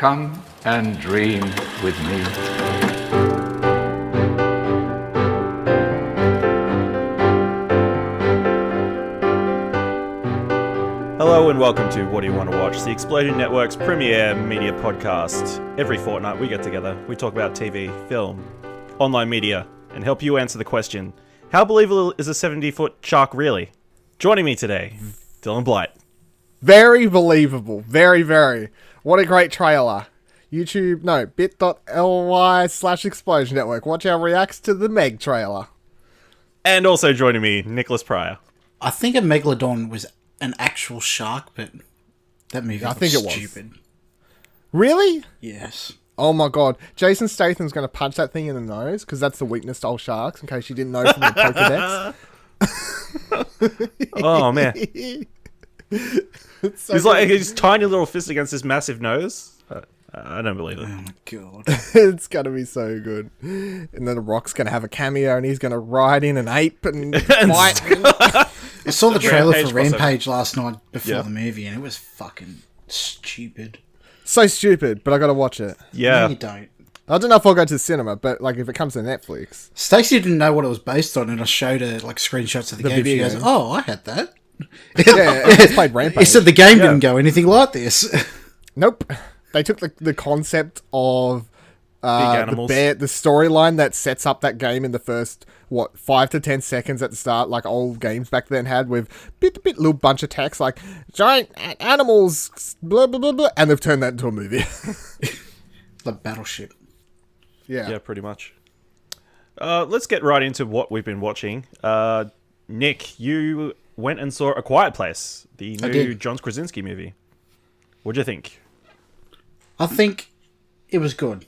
Come and dream with me. Hello and welcome to What Do You Want to Watch, the Explosion Network's premier media podcast. Every fortnight we get together, we talk about TV, film, online media, and help you answer the question, how believable is a 70-foot shark really? Joining me today, Dylan Blight. Very believable. Very, very. What a great trailer. bit.ly/Explosion Network. Watch our reacts to the Meg trailer. And also joining me, Nicholas Pryor. I think a megalodon was an actual shark, but that movie was stupid. Really? Yes. Oh my god. Jason Statham's going to punch that thing in the nose, because that's the weakness to all sharks, in case you didn't know from the Pokedex. Oh, man. So He's like his tiny little fist against his massive nose. I don't believe it. Oh my god. It's going to be so good. And then The Rock's going to have a cameo, and he's going to ride in an ape and fight. I saw the trailer Rampage for Rampage last night before the movie, and it was fucking stupid. So stupid, but I got to watch it. Yeah. No, you don't. I don't know if I'll go to the cinema, but like if it comes to Netflix. Stacey didn't know what it was based on, and I showed her like screenshots of the game. She video goes, game. "Oh, I had that." Yeah, I just played Rampage. He said the game didn't go anything like this. Nope. They took the concept of Big animals. the storyline that sets up that game in the first 5 to 10 seconds at the start, like old games back then had, with bit little bunch of text like giant animals, blah blah blah blah, and they've turned that into a movie. The Battleship. Yeah, pretty much. Let's get right into what we've been watching. Nick, you went and saw A Quiet Place, the new John Krasinski movie. What'd you think? I think it was good.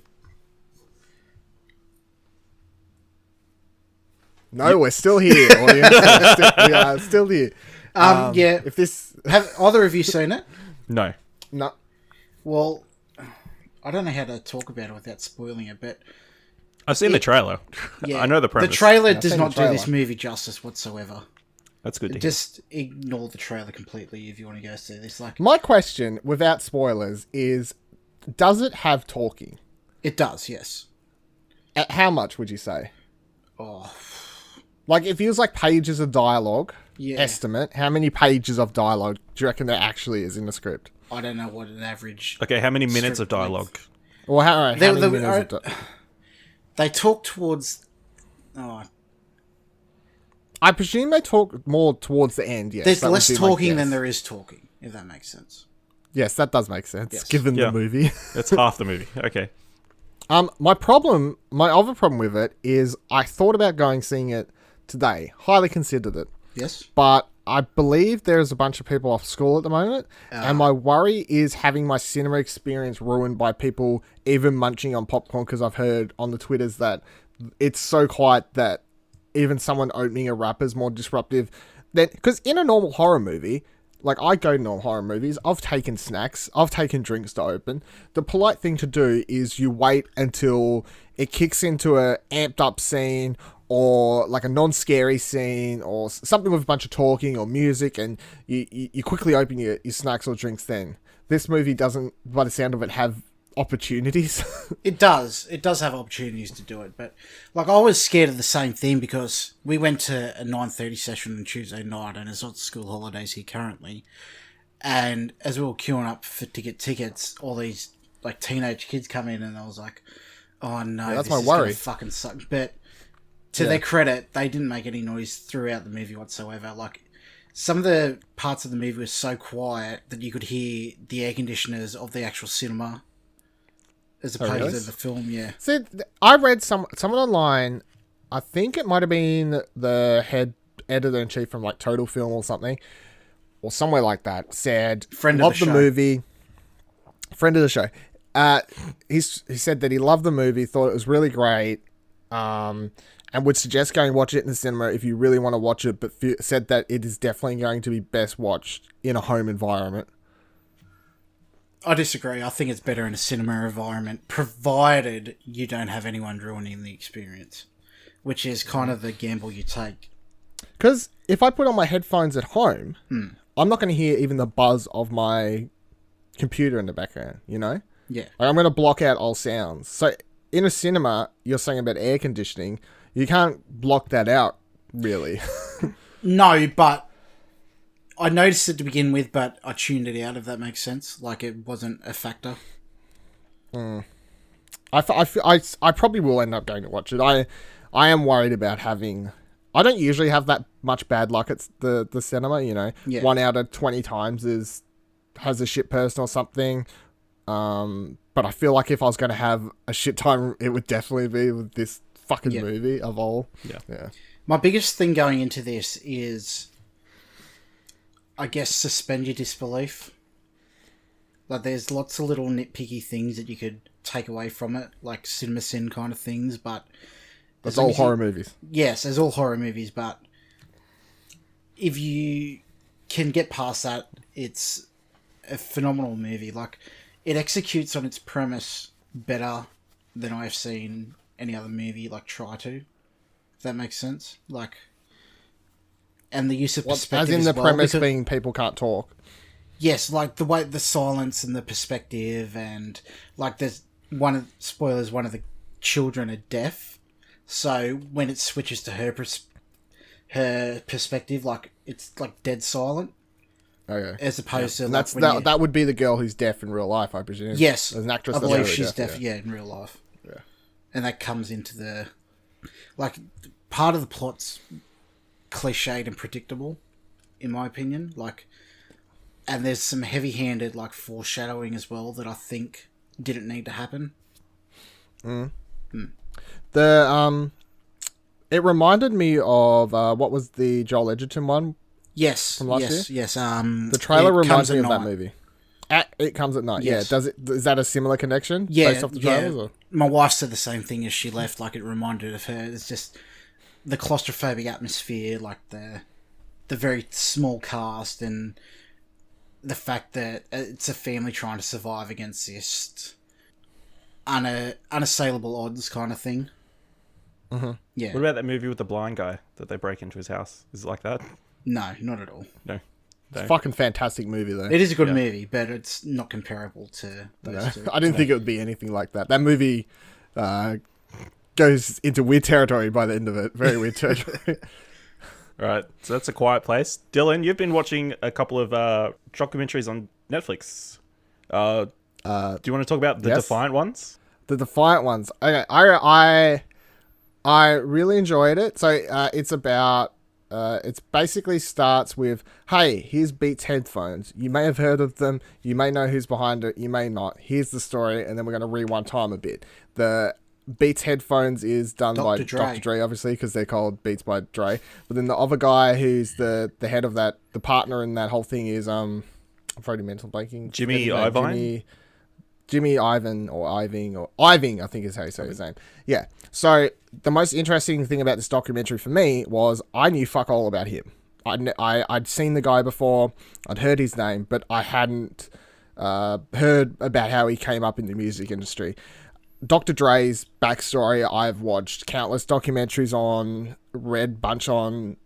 No, we're still here, audience. We are still here. Yeah. If this Have either of you seen it? No. no, Well, I don't know how to talk about it without spoiling it, but I've seen the trailer. yeah, I know the premise. The trailer I've does seen the not do trailer. this movie justice whatsoever. That's good to hear. Just ignore the trailer completely if you want to go see this. Like, my question, without spoilers, is: does it have talking? it does, yes. At how much would you say? Oh, Like, it feels like pages of dialogue. Yeah. Estimate. How many pages of dialogue do you reckon there actually is in the script? I don't know what an average. Okay, how many minutes of Strip length. dialogue? Or how They- many they- minutes of They talk towards. Oh, I presume they talk more towards the end, yes. there's That would less be my talking guess. than there is talking, if that makes sense. Yes, that does make sense, Yes. given Yeah. the movie. That's half the movie. Okay. My other problem with it is I thought about seeing it today. Highly considered it. Yes? But I believe there's a bunch of people off school at the moment, and my worry is having my cinema experience ruined by people even munching on popcorn, because I've heard on the Twitters that it's so quiet that even someone opening a wrapper is more disruptive than... Because in a normal horror movie, like I go to normal horror movies, I've taken snacks, I've taken drinks to open. The polite thing to do is you wait until it kicks into a amped up scene, or like a non-scary scene, or something with a bunch of talking or music, and you quickly open your snacks or drinks then. This movie doesn't, by the sound of it, have opportunities. It does. It does have opportunities to do it, but like I was scared of the same thing because we went to a 9:30 session on Tuesday night, and it's not school holidays here currently. And as we were queuing up to get tickets, all these like teenage kids come in, and I was like, "Oh no, that's this my is gonna worry. fucking suck." But to their credit, they didn't make any noise throughout the movie whatsoever. Like some of the parts of the movie were so quiet that you could hear the air conditioners of the actual cinema. As opposed really? to the film, yeah. See, I read someone online, I think it might have been the head editor-in-chief from like Total Film or something, or somewhere like that, said, Friend of loved the the show. movie, friend of the show. He said that he loved the movie, thought it was really great, and would suggest going watch it in the cinema if you really want to watch it, but said that it is definitely going to be best watched in a home environment. I disagree. I think it's better in a cinema environment, provided you don't have anyone ruining the experience, which is kind of the gamble you take. Because if I put on my headphones at home, I'm not going to hear even the buzz of my computer in the background, you know? Yeah. Like, I'm going to block out all sounds. So in a cinema, you're saying about air conditioning. You can't block that out, really. No, but I noticed it to begin with, but I tuned it out, if that makes sense. Like, it wasn't a factor. I probably will end up going to watch it. I am worried about having... I don't usually have that much bad luck at the cinema, you know. Yeah. 1 out of 20 times has a shit person or something. But I feel like if I was going to have a shit time, it would definitely be with this fucking movie of all. Yeah. My biggest thing going into this is, I guess, suspend your disbelief. Like, there's lots of little nitpicky things that you could take away from it, like CinemaSin kind of things, but... That's all horror movies. Yes, there's all horror movies, but if you can get past that, it's a phenomenal movie. Like, it executes on its premise better than I've seen any other movie, like, try to. If that makes sense. Like, and the use of perspective as in the well, premise because, being people can't talk. yes, like the way the silence and the perspective, and like there's one of the children are deaf, so when it switches to her perspective, like it's like dead silent. Okay. As opposed to and like that would be the girl who's deaf in real life, I presume. Yes, as an actress. I believe really she's deaf. Yeah, in real life. Yeah, and that comes into the like part of the plot's cliched and predictable, in my opinion. Like, and there's some heavy-handed like foreshadowing as well that I think didn't need to happen. It reminded me of what was the Joel Edgerton one? Yes, from last year? Yes. The trailer reminds me of that movie. It Comes at Night. Yes. Yeah. Is that a similar connection? Yeah, based off the trailers, or? My wife said the same thing as she left. Like, it reminded of her. It's just the claustrophobic atmosphere, like the very small cast, and the fact that it's a family trying to survive against this unassailable odds kind of thing. Mm-hmm. Yeah. What about that movie with the blind guy that they break into his house? Is it like that? No, not at all. No. It's a fucking fantastic movie, though. It is a good movie, but it's not comparable to those two. I didn't think it would be anything like that. That movie goes into weird territory by the end of it. Very weird territory. Right, so that's A Quiet Place. Dylan, you've been watching a couple of documentaries on Netflix. Do you want to talk about the Defiant ones? The Defiant ones. Okay, I really enjoyed it. So it's about... it basically starts with, hey, here's Beats headphones. You may have heard of them. You may know who's behind it. You may not. Here's the story, and then we're going to rewind time a bit. The Beats headphones is done by Dr. Dre, obviously, because they're called Beats by Dre. But then the other guy who's the head of that, the partner in that whole thing is, I'm already mental blanking. Jimmy Iovine? Jimmy Ivan or Iving or Iving, I think is how you say his name. Yeah. So the most interesting thing about this documentary for me was I knew fuck all about him. I'd seen the guy before, I'd heard his name, but I hadn't heard about how he came up in the music industry. Dr. Dre's backstory, I've watched countless documentaries on, read bunch on.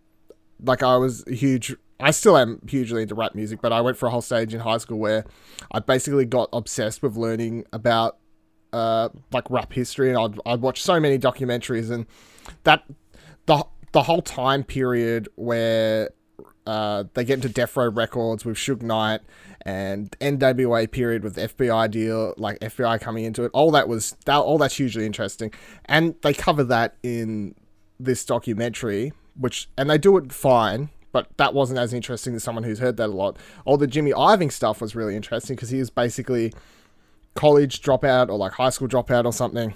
Like, I still am hugely into rap music, but I went for a whole stage in high school where I basically got obsessed with learning about like rap history, and I'd watch so many documentaries, and that the whole time period where they get into Death Row Records with Suge Knight, and NWA period with the FBI deal, like FBI coming into it, all that's hugely interesting, and they cover that in this documentary, and they do it fine. But that wasn't as interesting as someone who's heard that a lot. All the Jimmy Iovine stuff was really interesting because he was basically college dropout or like high school dropout or something.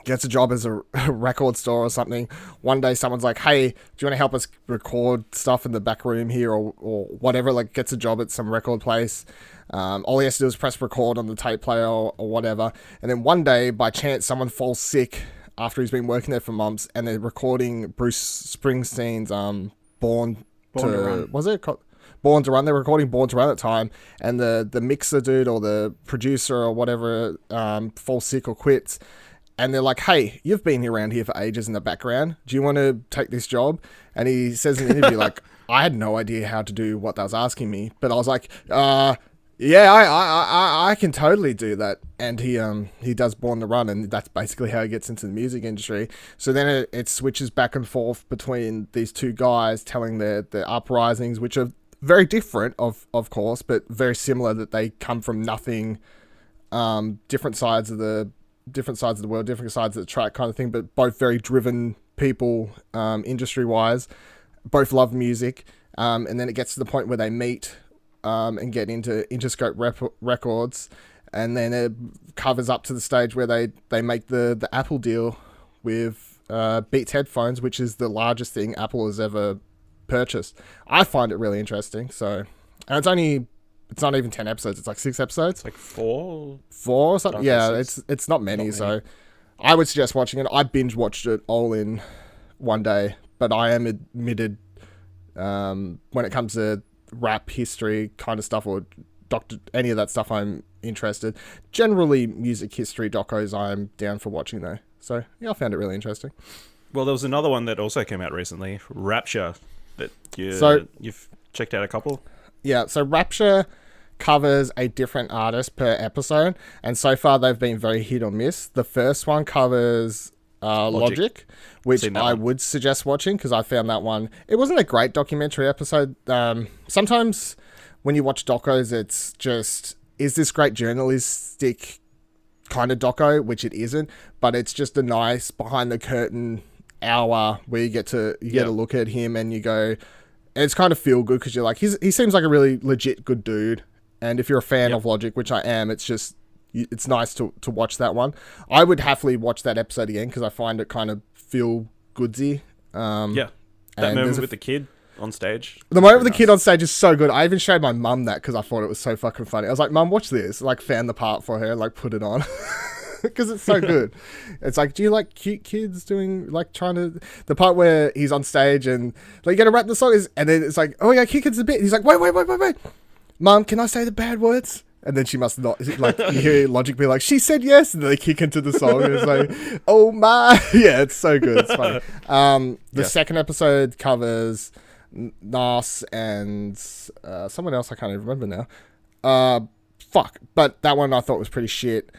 Gets a job as a record store or something. One day someone's like, hey, do you want to help us record stuff in the back room here or whatever? Like, gets a job at some record place. All he has to do is press record on the tape player or whatever. And then one day, by chance, someone falls sick after he's been working there for months, and they're recording Bruce Springsteen's Born to Run. Was it called Born to Run? They're recording Born to Run at the time, and the mixer dude or the producer or whatever falls sick or quits, and they're like, hey, you've been around here for ages in the background. Do you want to take this job? And he says in an interview, like, I had no idea how to do what they was asking me, but I was like, Yeah, I can totally do that. And he does Born to Run, and that's basically how he gets into the music industry. So then it switches back and forth between these two guys telling their uprisings, which are very different, of course, but very similar, that they come from nothing, different sides of the world, different sides of the track kind of thing, but both very driven people, industry-wise, both love music, and then it gets to the point where they meet, and get into Interscope Records, and then it covers up to the stage where they make the Apple deal with Beats headphones, which is the largest thing Apple has ever purchased. I find it really interesting. So, and it's not even 10 episodes. It's like 6 episodes. It's like 4 or something. Yeah, 6. it's not many. So, I would suggest watching it. I binge watched it all in one day, but I am admitted, when it comes to rap history kind of stuff, or any of that stuff, I'm interested. Generally, music history docos I'm down for watching though. So yeah, I found it really interesting. Well, there was another one that also came out recently, Rapture, that you've checked out a couple. Yeah, so Rapture covers a different artist per episode, and so far they've been very hit or miss. The first one covers Logic, which I would suggest watching, because I found that one, it wasn't a great documentary episode. Sometimes when you watch docos, it's just, is this great journalistic kind of doco, which it isn't, but it's just a nice behind the curtain hour where you get to look at him and you go, and it's kind of feel good, because you're like, he seems like a really legit good dude, and if you're a fan of Logic, which I am, it's nice to watch that one. I would happily watch that episode again, because I find it kind of feel goodsy. That moment with the kid on stage. The moment with the kid on stage is so good. I even showed my mum that, because I thought it was so fucking funny. I was like, Mum, watch this. Like, found the part for her, like, put it on. Because it's so good. It's like, do you like cute kids doing, like, trying to... The part where he's on stage and, like, you gotta rap the song, and then it's like, oh, yeah, cute kids a bit. He's like, wait. Mum, can I say the bad words? And then she must not, like, you hear Logic be like, she said yes, and then they kick into the song, and it's like, oh my. Yeah, it's so good. It's funny. The second episode covers Nas and someone else I can't even remember now. But that one I thought was pretty shit.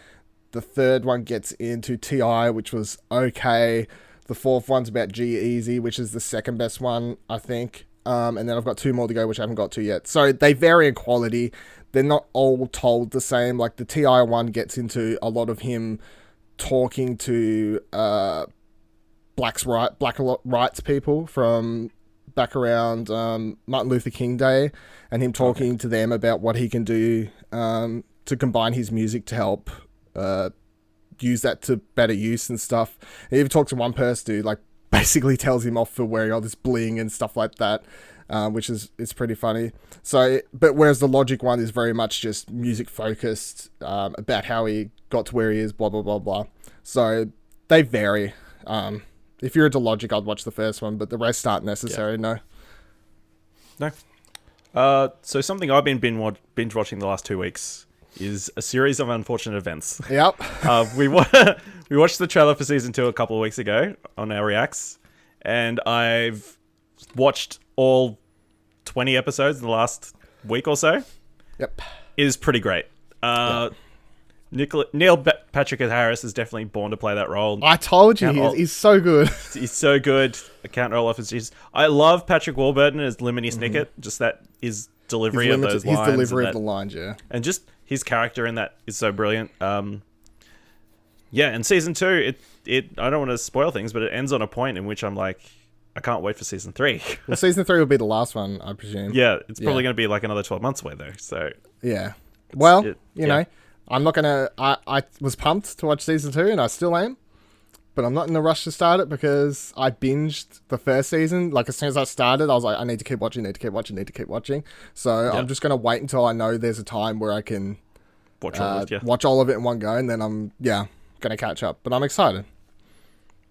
The third one gets into T.I., which was okay. The fourth one's about G-Eazy, which is the second best one, I think. And then I've got 2 more to go, which I haven't got to yet. So they vary in quality. They're not all told the same. Like the T.I. one gets into a lot of him talking to black rights people from back around Martin Luther King Day, and him talking to them about what he can do to combine his music to help use that to better use and stuff. He even talked to one person who, like, basically tells him off for wearing all this bling and stuff like that, which it's pretty funny. So, but whereas the Logic one is very much just music focused, about how he got to where he is, blah blah blah blah. So they vary. If you're into Logic, I'd watch the first one, but the rest aren't necessary. No. So something I've been binge watching the last 2 weeks is a series of unfortunate events. Yep. We watched the trailer for season 2 a couple of weeks ago on our reacts, and I've watched all 20 episodes in the last week or so. Yep. It is pretty great. Neil Patrick Harris is definitely born to play that role. I told you he's so good. He's so good. I can't roll off his cheese. I love Patrick Warburton as Lemony Snicket. Just that his delivery of those lines. His delivery of the lines, yeah. And just his character in that is so brilliant. And season 2, it I don't want to spoil things, but it ends on a point in which I'm like, I can't wait for season 3. Well, season 3 will be the last one, I presume. Yeah, it's probably going to be like another 12 months away though. So yeah. Well, you know, I'm not gonna. I was pumped to watch season 2, and I still am, but I'm not in a rush to start it because I binged the first season. Like as soon as I started, I was like, I need to keep watching. So I'm just gonna wait until I know there's a time where I can watch all of it in one go, and then I'm gonna catch up. But I'm excited.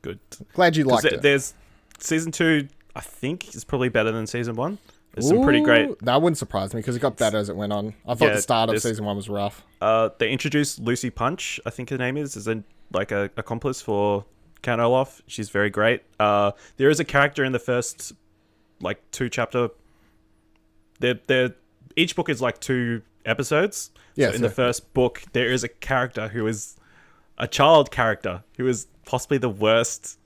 Good. Glad you liked it. There's season 2. I think is probably better than season 1. There's some pretty great... That wouldn't surprise me because it got better as it went on. I thought the start of season 1 was rough. They introduced Lucy Punch, I think her name is a accomplice for Count Olaf. She's very great. There is a character in the first 2 chapter. Each book is like 2 episodes. Yeah, So in the so- first book, there is a character who is a child character who is possibly the worst,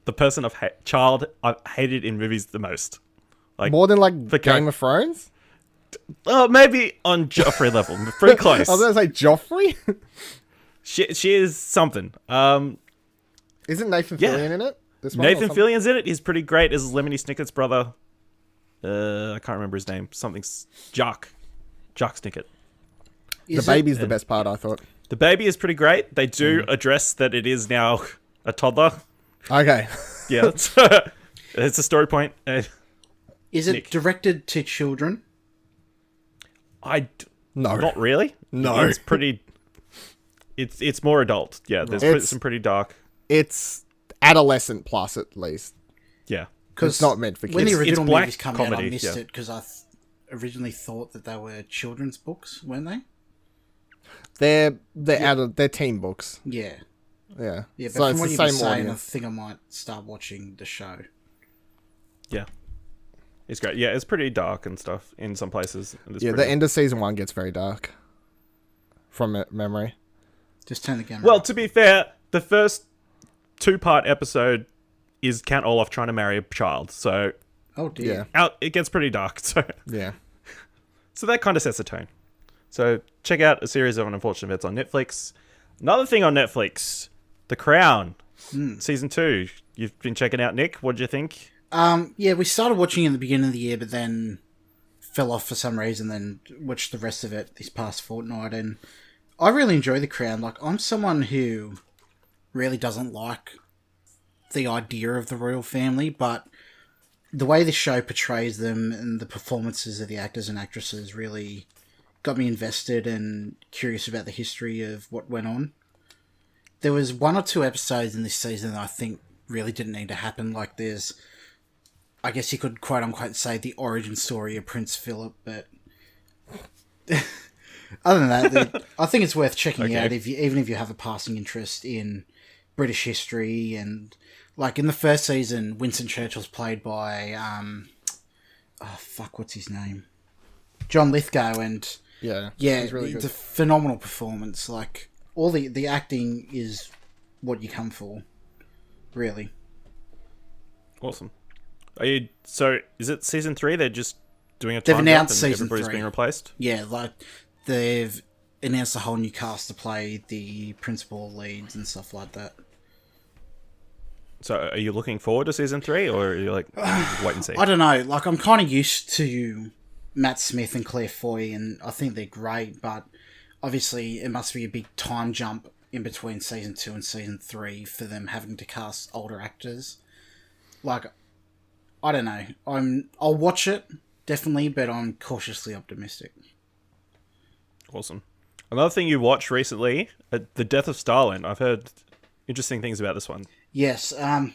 the person child I've hated in movies the most. Like More than like the Game of Thrones? Oh, maybe on Joffrey level, pretty close. I was going to say Joffrey? She is something. Isn't Nathan Yeah. Fillion in it? This one or Nathan something? Fillion's in it. He's pretty great as Lemony Snicket's brother. I can't remember his name. Something's Jock Snicket. The baby's the best part, I thought. The baby is pretty great. They do address that it is now a toddler. Okay. Yeah, it's a story point. Is it Nick. directed to children? No. Not really. No. It's pretty. It's more adult. Yeah, there's It's- some pretty dark. It's adolescent plus, at least. Yeah, It's not meant for kids. When the It's original black movies come out, I comedy, missed yeah. it because I originally thought that they were children's books, weren't they? They're teen books. Yeah. Yeah. Yeah, but So from it's what the you've been same saying, I audience. think I might start watching the show. yeah. It's great. Yeah, it's pretty dark and stuff in some places. And it's Yeah, the pretty- end of season 1 gets very dark. From memory. Just turn the camera. Well, up. to be fair, the first 2-part episode is Count Olaf trying to marry a child. So Oh dear. Yeah. it gets pretty dark. Yeah. So that kind of sets the tone. So check out a series of unfortunate events on Netflix. Another thing on Netflix, The Crown, season 2. You've been checking out, Nick. What did you think? Yeah, we started watching in the beginning of the year, but then fell off for some reason. Then watched the rest of it this past fortnight, and I really enjoy The Crown. Like, I'm someone who really doesn't like the idea of the royal family, but the way the show portrays them and the performances of the actors and actresses really got me invested and curious about the history of what went on. There was 1 or 2 episodes in this season that I think really didn't need to happen. Like, there's, I guess you could quote unquote say, the origin story of Prince Philip, but other than that, I think it's worth checking out even if you have a passing interest in British history. And like in the first season, Winston Churchill's played by what's his name? John Lithgow, and Yeah. yeah, It's really it's good. a phenomenal performance. Like, all the acting is what you come for, really. Awesome. So is it season 3? They're just doing a They've time jump announced and season everybody's 3. being replaced? Yeah, like they've announced a whole new cast to play the principal leads and stuff like that. So are you looking forward to season 3, or are you like, wait and see? I don't know. Like, I'm kind of used to Matt Smith and Claire Foy, and I think they're great, but obviously it must be a big time jump in between season 2 and season 3 for them having to cast older actors. Like, I don't know. I'll watch it, definitely, but I'm cautiously optimistic. Awesome. Another thing you watched recently, The Death of Stalin. I've heard interesting things about this one. Yes, I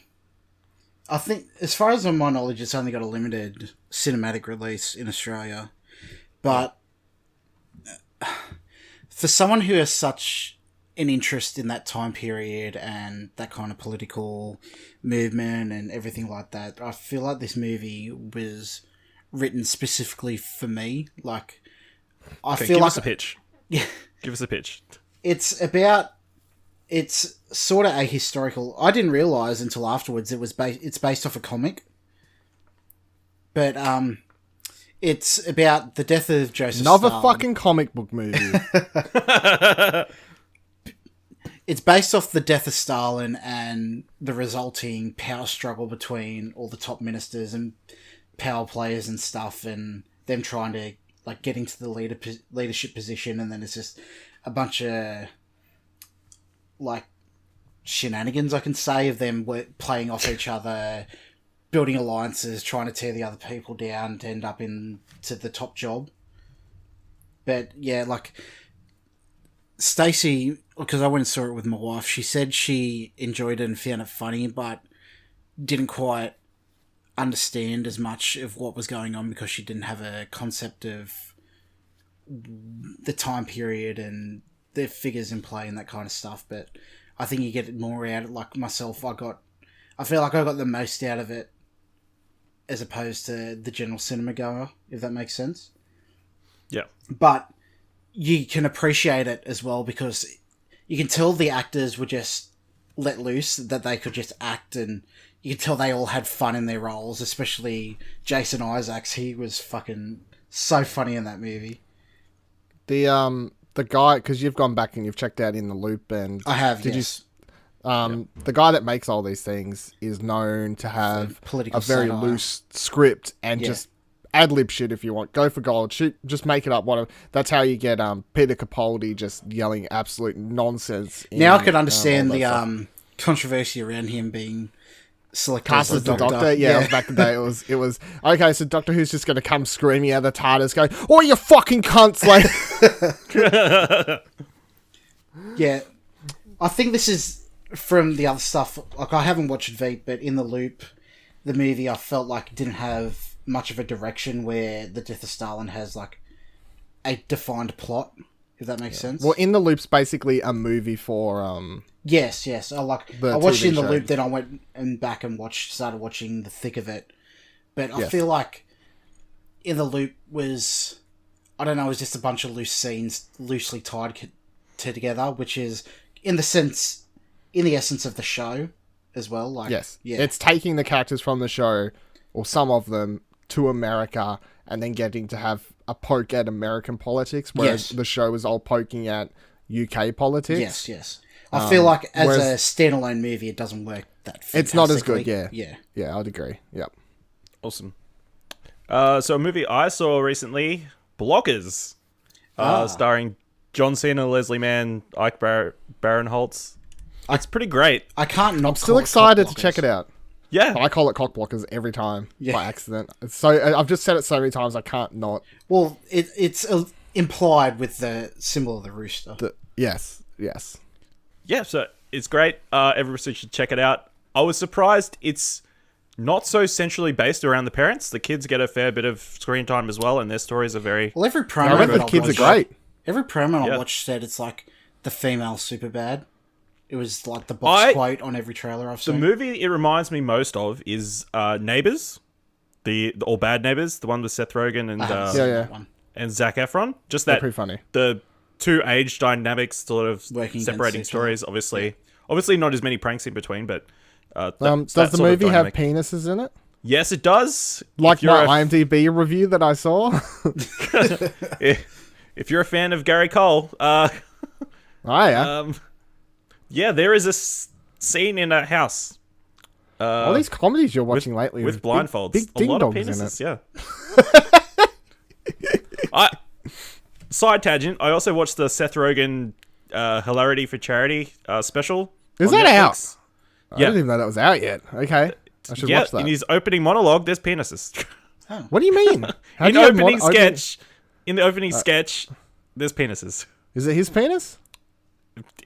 think, as far as my knowledge, it's only got a limited cinematic release in Australia. But for someone who has such an interest in that time period and that kind of political movement and everything like that, I feel like this movie was written specifically for me. Like, I Okay, feel give like us a pitch. Yeah. Give us a pitch. It's sort of ahistorical. I didn't realize until afterwards it's based off a comic. But it's about the death of Joseph Another Stalin. fucking comic book movie. It's based off the death of Stalin and the resulting power struggle between all the top ministers and power players and stuff, and them trying to like get into the leadership position, and then it's just a bunch of like shenanigans, I can say, of them playing off each other, building alliances, trying to tear the other people down to end up into the top job. But yeah, like Stacey, because I went and saw it with my wife, she said she enjoyed it and found it funny, but didn't quite understand as much of what was going on because she didn't have a concept of the time period and the figures in play and that kind of stuff. But I think you get more out of it. Like myself, I feel like I got the most out of it as opposed to the general cinema goer, if that makes sense. Yeah. But you can appreciate it as well because you can tell the actors were just let loose, that they could just act, and you can tell they all had fun in their roles, especially Jason Isaacs. He was fucking so funny in that movie. The guy, because you've gone back and you've checked out In the Loop, and I have, yes. The guy that makes all these things is known to have Political a very satire. loose script and just ad-lib shit if you want. Go for gold. Shoot, just make it up. That's how you get Peter Capaldi just yelling absolute nonsense. Now I can understand the controversy around him being selected cast as the Doctor. Yeah, it was back in the day. It was okay. So Doctor Who's just going to come screaming out of the TARDIS, going, "Oh, you fucking cunts!" Like, yeah, I think this is from the other stuff. Like, I haven't watched Veep, but In the Loop, the movie, I felt like it didn't have much of a direction, where The Death of Stalin has like a defined plot, if that makes sense. well, In the Loop's basically a movie for Yes. I The watched TV In the show. Loop, then I went and back and started watching the thick of it. But I Yes. feel like In the Loop was, I don't know, it was just a bunch of loose scenes loosely tied together, which is in the essence of the show as well. Like, yes, yeah, it's taking the characters from the show or some of them to America and then getting to have a poke at American politics, whereas Yes. the show is all poking at UK politics. yes. I feel like as whereas- a standalone movie, it doesn't work that It's not as good, fantastically. Yeah, I'd agree. Yep. Awesome. So a movie I saw recently, Blockers, starring John Cena, Leslie Mann, Ike Barinholtz. It's pretty great. I can't not. I'm still excited to check it out. Yeah. I call it cock blockers every time Yeah. by accident. So I've just said it so many times I can't not. Well, it's implied with the symbol of the rooster. Yes. Yeah, so it's great. Everybody should check it out. I was surprised it's not so centrally based around the parents. The kids get a fair bit of screen time as well, and their stories are very... Well, every I promo reckon that the I kids are watched, great. every promo Yeah. I watched said it's like the female Superbad. It was like the box quote on every trailer I've The seen. movie it reminds me most of is Neighbours, the All Bad Neighbours, the one with Seth Rogen and I haven't Yeah, seen yeah. that one. and Zac Efron. Just They're that pretty funny. the two age dynamics sort of Working against separating each stories. Obviously not as many pranks in between, but that Does sort the of movie have dynamic. penises in it? Yes, it does. Like If you're my IMDb review that I saw? if you're a fan of Gary Cole, Oh, yeah. yeah, there is a scene in a house All these comedies you're watching lately with with blindfolds. Big a ding lot of dongs in penises, it. yeah. Side tangent. I also watched the Seth Rogen Hilarity for Charity special. Is on that out? Netflix. I didn't even know that was out yet. Okay. I should Yeah, watch that. in his opening monologue, there's penises. What do you mean? How In do the you have opening one- sketch, in the opening sketch, there's penises. Is it his penis?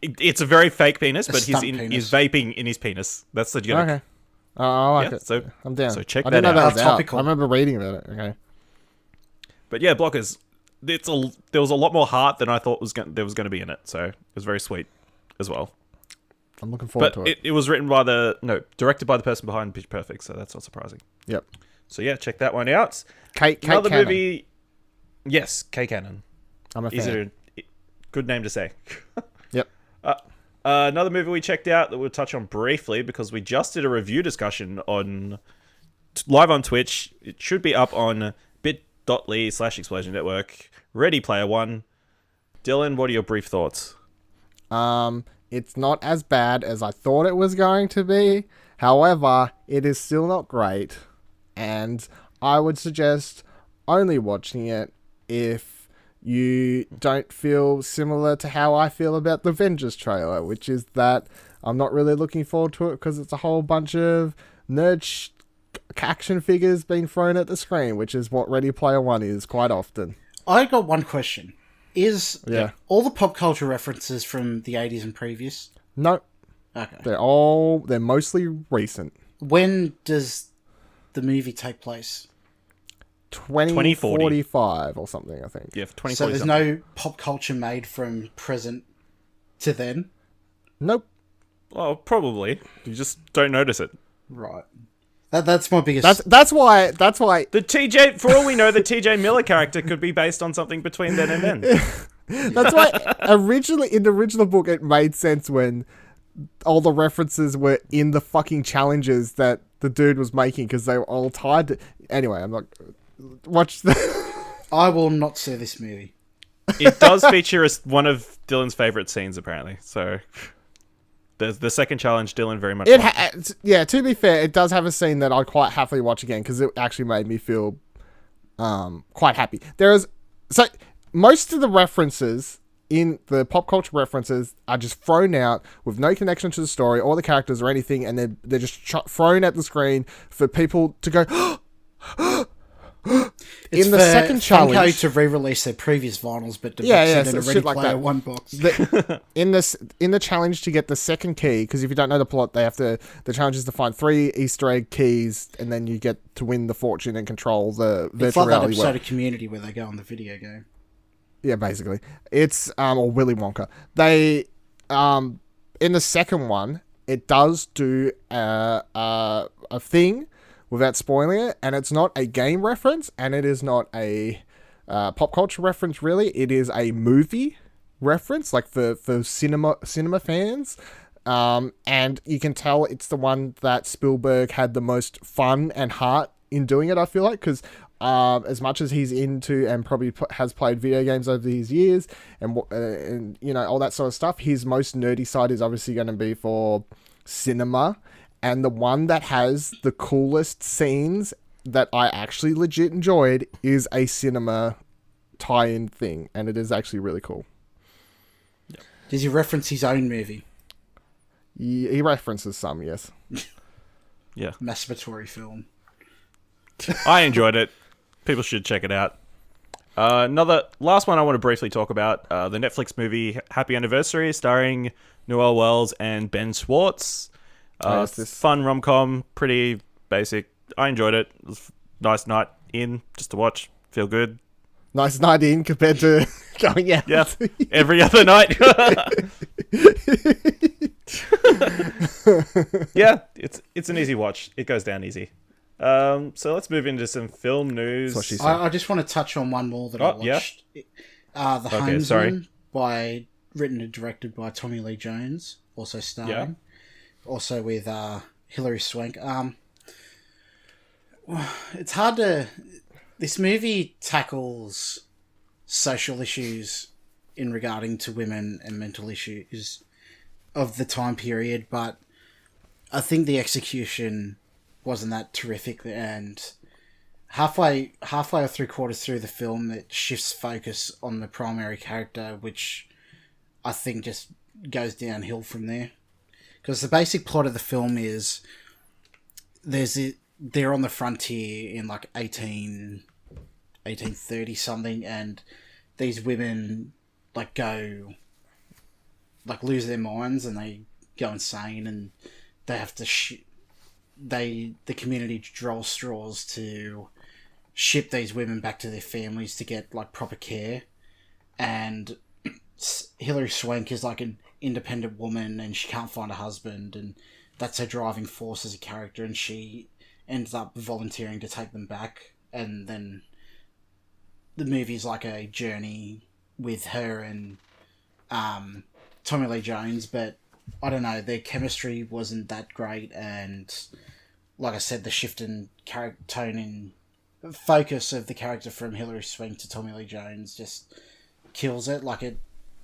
It's a very fake penis, but stunt he's penis. vaping in his penis. That's the joke. Okay. Oh, I like Yeah, it. so I'm down. so check I didn't that know out. that was out. Topical. I remember reading about it. Okay. But yeah, Blockers. There was a lot more heart than I thought there was going to be in it. So it was very sweet as well. I'm looking forward But to it. it was directed by the person behind Pitch Perfect, so that's not surprising. Yep. So yeah, check that one out. Kate Another Cannon. movie. Yes, K Cannon. I'm a fan. Easier, good name to say. Yep. Another movie we checked out that we'll touch on briefly because we just did a review discussion on live on Twitch. It should be up on bit.ly/Explosion Network. Ready Player One. Dylan, what are your brief thoughts? It's not as bad as I thought it was going to be. However, it is still not great. And I would suggest only watching it if you don't feel similar to how I feel about the Avengers trailer, which is that I'm not really looking forward to it because it's a whole bunch of nerd action figures being thrown at the screen, which is what Ready Player One is quite often. I got one question. Is Yeah. all the pop culture references from the 80s and previous? No, Okay. they're mostly recent. When does the movie take place? 2045 or something, I think. Yeah, 2040 So there's something. no pop culture made from present to then? Nope. Well, probably. You just don't notice it. Right. That's my biggest... That's why The TJ, for all we know, the TJ Miller character could be based on something between then and then. That's why originally in the original book it made sense when all the references were in the fucking challenges that the dude was making because they were all tied to... Anyway, I'm not... Watch the... I will not see this movie. It does feature one of Dylan's favourite scenes, apparently. So, the second challenge, Dylan very much... Yeah, to be fair, it does have a scene that I'd quite happily watch again because it actually made me feel quite happy. So, most of the references in the pop culture references are just thrown out with no connection to the story or the characters or anything, and they're just thrown at the screen for people to go... It's in the second challenge, Funko to re-release their previous vinyls, but in a Ready Player One box. In the challenge to get the second key, because if you don't know the plot, the challenge is to find 3 Easter egg keys, and then you get to win the fortune and control the virtual it's like reality that episode of Community where they go on the video game. Yeah, basically, it's or Willy Wonka. They in the second one, it does do a thing. Without spoiling it, and it's not a game reference, and it is not a pop culture reference, really. It is a movie reference, like for cinema fans. And you can tell it's the one that Spielberg had the most fun and heart in doing it, I feel like, because as much as he's into and probably has played video games over these years and you know, all that sort of stuff, his most nerdy side is obviously going to be for cinema. And the one that has the coolest scenes that I actually legit enjoyed is a cinema tie-in thing. And it is actually really cool. Does he reference his own movie? He references some, yes. Yeah. Masturbatory film. I enjoyed it. People should check it out. Another last one I want to briefly talk about. The Netflix movie Happy Anniversary starring Noelle Wells and Ben Schwartz. Fun rom-com, pretty basic. I enjoyed it. It was a nice night in just to watch. Feel good. Nice night in compared to going out. Yeah, every other night. Yeah, it's an easy watch. It goes down easy. So let's move into some film news. I just want to touch on one more that I watched. Yeah? The Homesman, written and directed by Tommy Lee Jones, also starring. Yeah. Also with Hilary Swank. It's hard to... This movie tackles social issues in regarding to women and mental issues of the time period, but I think the execution wasn't that terrific, and halfway or 3/4 through the film it shifts focus on the primary character, which I think just goes downhill from there. Because the basic plot of the film is they're on the frontier in like 1830 something, and these women like lose their minds and they go insane, and they have to the community draws straws to ship these women back to their families to get like proper care. And Hilary Swank is like an independent woman and she can't find a husband, and that's her driving force as a character, and she ends up volunteering to take them back. And then the movie's like a journey with her and Tommy Lee Jones, but I don't know, their chemistry wasn't that great, and like I said, the shift in tone and focus of the character from Hilary Swank to Tommy Lee Jones just kills it. Like, it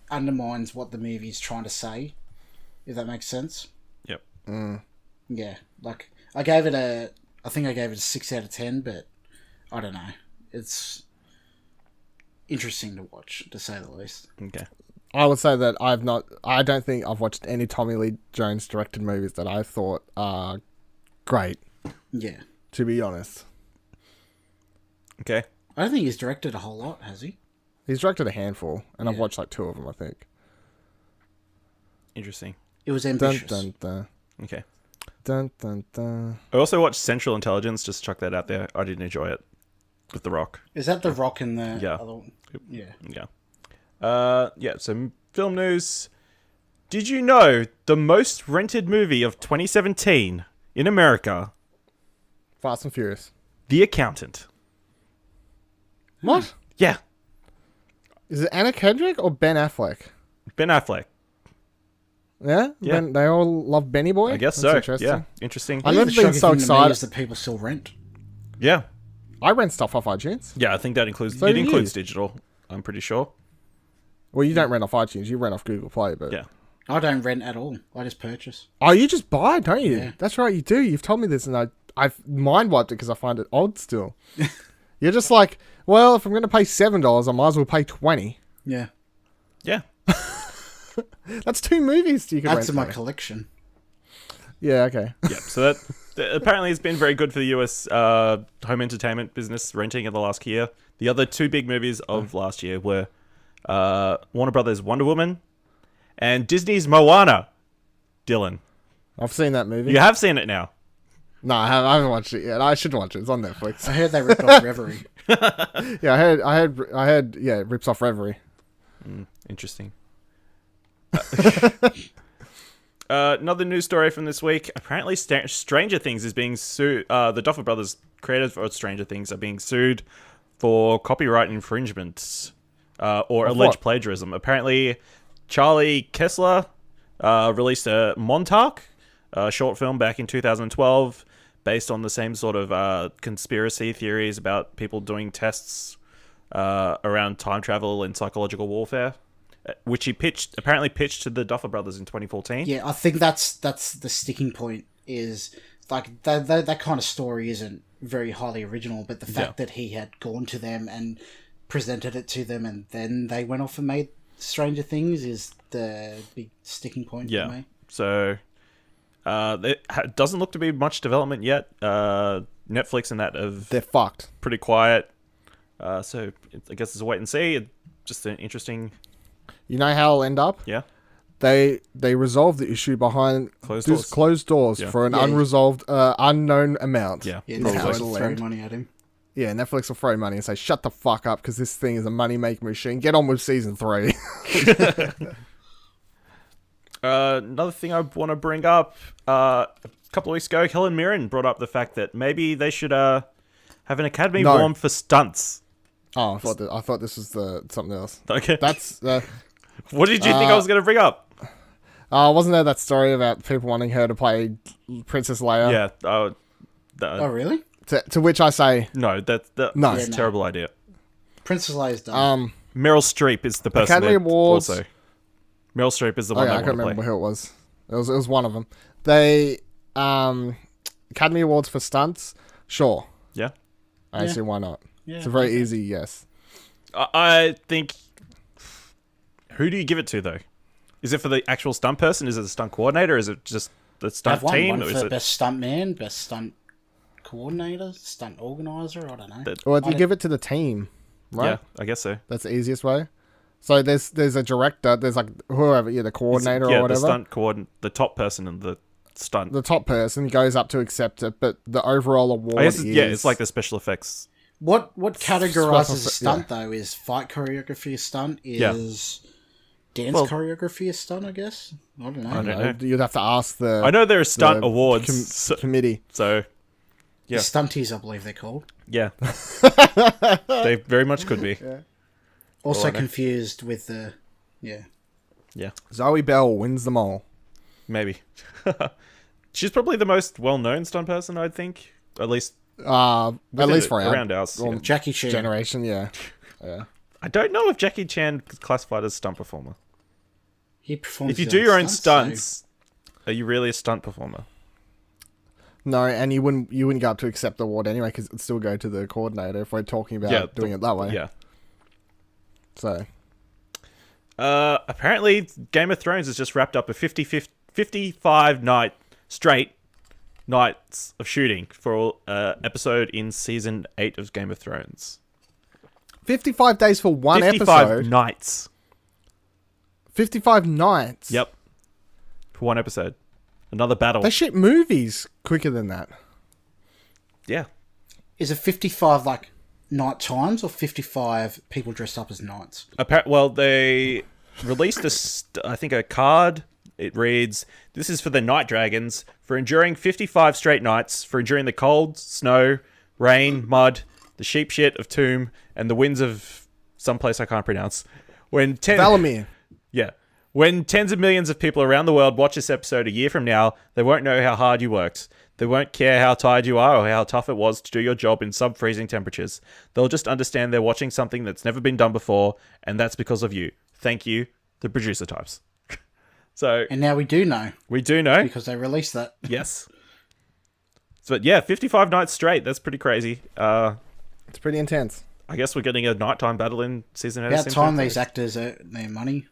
undermines what the movie's trying to say, if that makes sense. Yep. Yeah, like, I think I gave it a 6 out of 10, but I don't know. It's interesting to watch, to say the least. Okay. I would say that I don't think I've watched any Tommy Lee Jones directed movies that I thought are great. Yeah. To be honest. Okay. I don't think he's directed a whole lot, has he? He's directed a handful, and I've watched like 2 of them, I think. Interesting. It was ambitious. Dun, dun, dun. Okay. Dun, dun, dun. I also watched Central Intelligence, just chuck that out there. I didn't enjoy it. With The Rock. Is that The Rock in the Yeah. other one? Yeah. Yeah, so film news. Did you know the most rented movie of 2017 in America? Fast and Furious. The Accountant. What? Yeah. Is it Anna Kendrick or Ben Affleck? Ben Affleck. Yeah? Yeah. They all love Benny Boy? I guess That's so. Interesting. Yeah, interesting. I remember The being shocking so thing to me excited. is that people still rent. Yeah, I rent stuff off iTunes. yeah. I think that includes So it do you. includes digital. I'm pretty sure. Well, you don't rent off iTunes. You rent off Google Play, but... Yeah. I don't rent at all. I just purchase. Oh, you just buy, don't you? Yeah. That's right, you do. You've told me this, and I've mind-wiped it because I find it odd still. You're just like, well, if I'm going to pay $7, I might as well pay $20. Yeah. Yeah. That's 2 movies you can Add rent. to my though. collection. Yeah, okay. Yeah. So that apparently has been very good for the US home entertainment business renting in the last year. The other 2 big movies of last year were Warner Brothers' Wonder Woman and Disney's Moana. Dylan, I've seen that movie. you have seen it now. No, I haven't watched it yet. I should watch it. It's on Netflix. I heard they ripped off Reverie. Yeah, I heard. Yeah, it rips off Reverie. Interesting. Another news story from this week. Apparently, Stranger Things is being sued. The Duffer Brothers, creators of Stranger Things, are being sued for copyright infringements or Of alleged what? plagiarism. Apparently, Charlie Kessler released a Montauk short film back in 2012 based on the same sort of conspiracy theories about people doing tests around time travel and psychological warfare, which he apparently pitched to the Duffer Brothers in 2014. Yeah, I think that's the sticking point. Is like that kind of story isn't very highly original, but the fact that he had gone to them and presented it to them, and then they went off and made Stranger Things is the big sticking point for me. So there doesn't look to be much development yet. Netflix and that have They're fucked. pretty quiet. So I guess it's a wait and see. Just an interesting, You know how it'll end up? yeah. They resolve the issue behind Closed doors. closed doors Yeah. for an Yeah. unreasoned, unknown amount. Yeah. Yeah, Probably. Netflix will throw Land. money at him. Yeah, Netflix will throw money and say, shut the fuck up because this thing is a money-making machine. Get on with season 3. Another thing I want to bring up, a couple of weeks ago, Helen Mirren brought up the fact that maybe they should have an Academy No. warm for stunts. Oh, I thought this was something else. Okay. That's... What did you think I was going to bring up? wasn't there that story about people wanting her to play Princess Leia? Yeah. Oh, really? To which I say, No, that's No. a Yeah, no. terrible idea. Princess Leia's done. Meryl Streep is the person. Academy that Awards- Also, Meryl Streep is the oh one yeah, I I can't want to remember play. who it was. It was one of them. They Academy Awards for stunts. Sure, Yeah. I Yeah. see why not. Yeah, It's a very okay. easy yes. I think. Who do you give it to though? Is it for the actual stunt person? Is it the stunt coordinator? Is it just the stunt I've won team? one Or for is it best stunt man, best stunt coordinator, stunt organizer. I don't know. Or if I you don't- give it to the team, right? Yeah, I guess so. That's the easiest way. So there's a director. There's like whoever, the coordinator yeah, or whatever. the stunt the top person in the stunt. The top person goes up to accept it, but the overall award I guess is it's like the special effects. What categorizes a Special- stunt though is fight choreography a stunt, Yeah. is dance Well- choreography a stunt, I guess. I don't know. I don't know. You'd have to ask the. I know there are stunt the awards, committee. so yeah. The stunties, I believe they're called. yeah, they very much could be. Also I know. confused with the Yeah, Zoe Bell wins them all. maybe. She's probably the most well-known stunt person, I'd think. At least At least for around ours. well, yeah. Jackie Chan. generation, yeah. I don't know if Jackie Chan is classified as stunt performer. He performs. If you his do your own so- stunts, are you really a stunt performer? No, and you wouldn't go up to accept the award anyway because it'd still go to the coordinator if we're talking about doing it that way. Yeah. So Apparently, Game of Thrones has just wrapped up a 55 straight nights of shooting for episode in season 8 of Game of Thrones. 55 days for one 55 episode. nights. 55 nights. Yep. For one episode. Another battle. They ship movies quicker than that. Yeah. Is it 55 like night times or 55 people dressed up as knights? Well, they released I think a card. It reads, "This is for the Night Dragons, for enduring 55 straight nights, for enduring the cold, snow, rain, mud, the sheep shit of Tomb, and the winds of someplace I can't pronounce. When Valamir. Yeah. When tens of millions of people around the world watch this episode a year from now, they won't know how hard you worked. They won't care how tired you are or how tough it was to do your job in sub-freezing temperatures. They'll just understand they're watching something that's never been done before, and that's because of you. Thank you, the producer types. And now we do know. We do know. Because they released that. Yes. But yeah, 55 nights straight. That's pretty crazy. It's pretty intense. I guess we're getting a nighttime battle in season 8. About time these actors earn their money.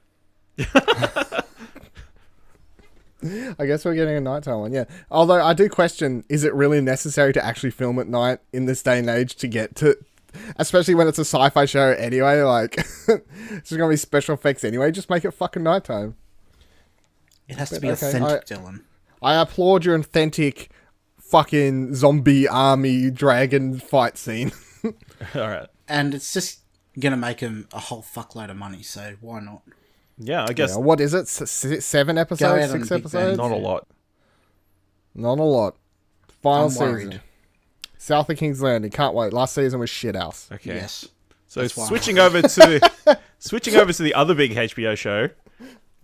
I guess we're getting a nighttime one, yeah. Although I do question, is it really necessary to actually film at night in this day and age to get to... Especially when it's a sci-fi show anyway, like... it's just going to be special effects anyway. Just make it fucking nighttime. It has to be authentic, Dylan. I applaud your authentic fucking zombie army dragon fight scene. Alright. And it's just going to make them a whole fuckload of money, so why not? Yeah, I guess... Yeah, what is it? 7 episodes? 6 episodes? Not a lot. Not a lot. Final I'm worried. season. South of King's Landing. Can't wait. Last season was shit house. Okay. Yes. So That's why I'm switching over to the other big HBO show,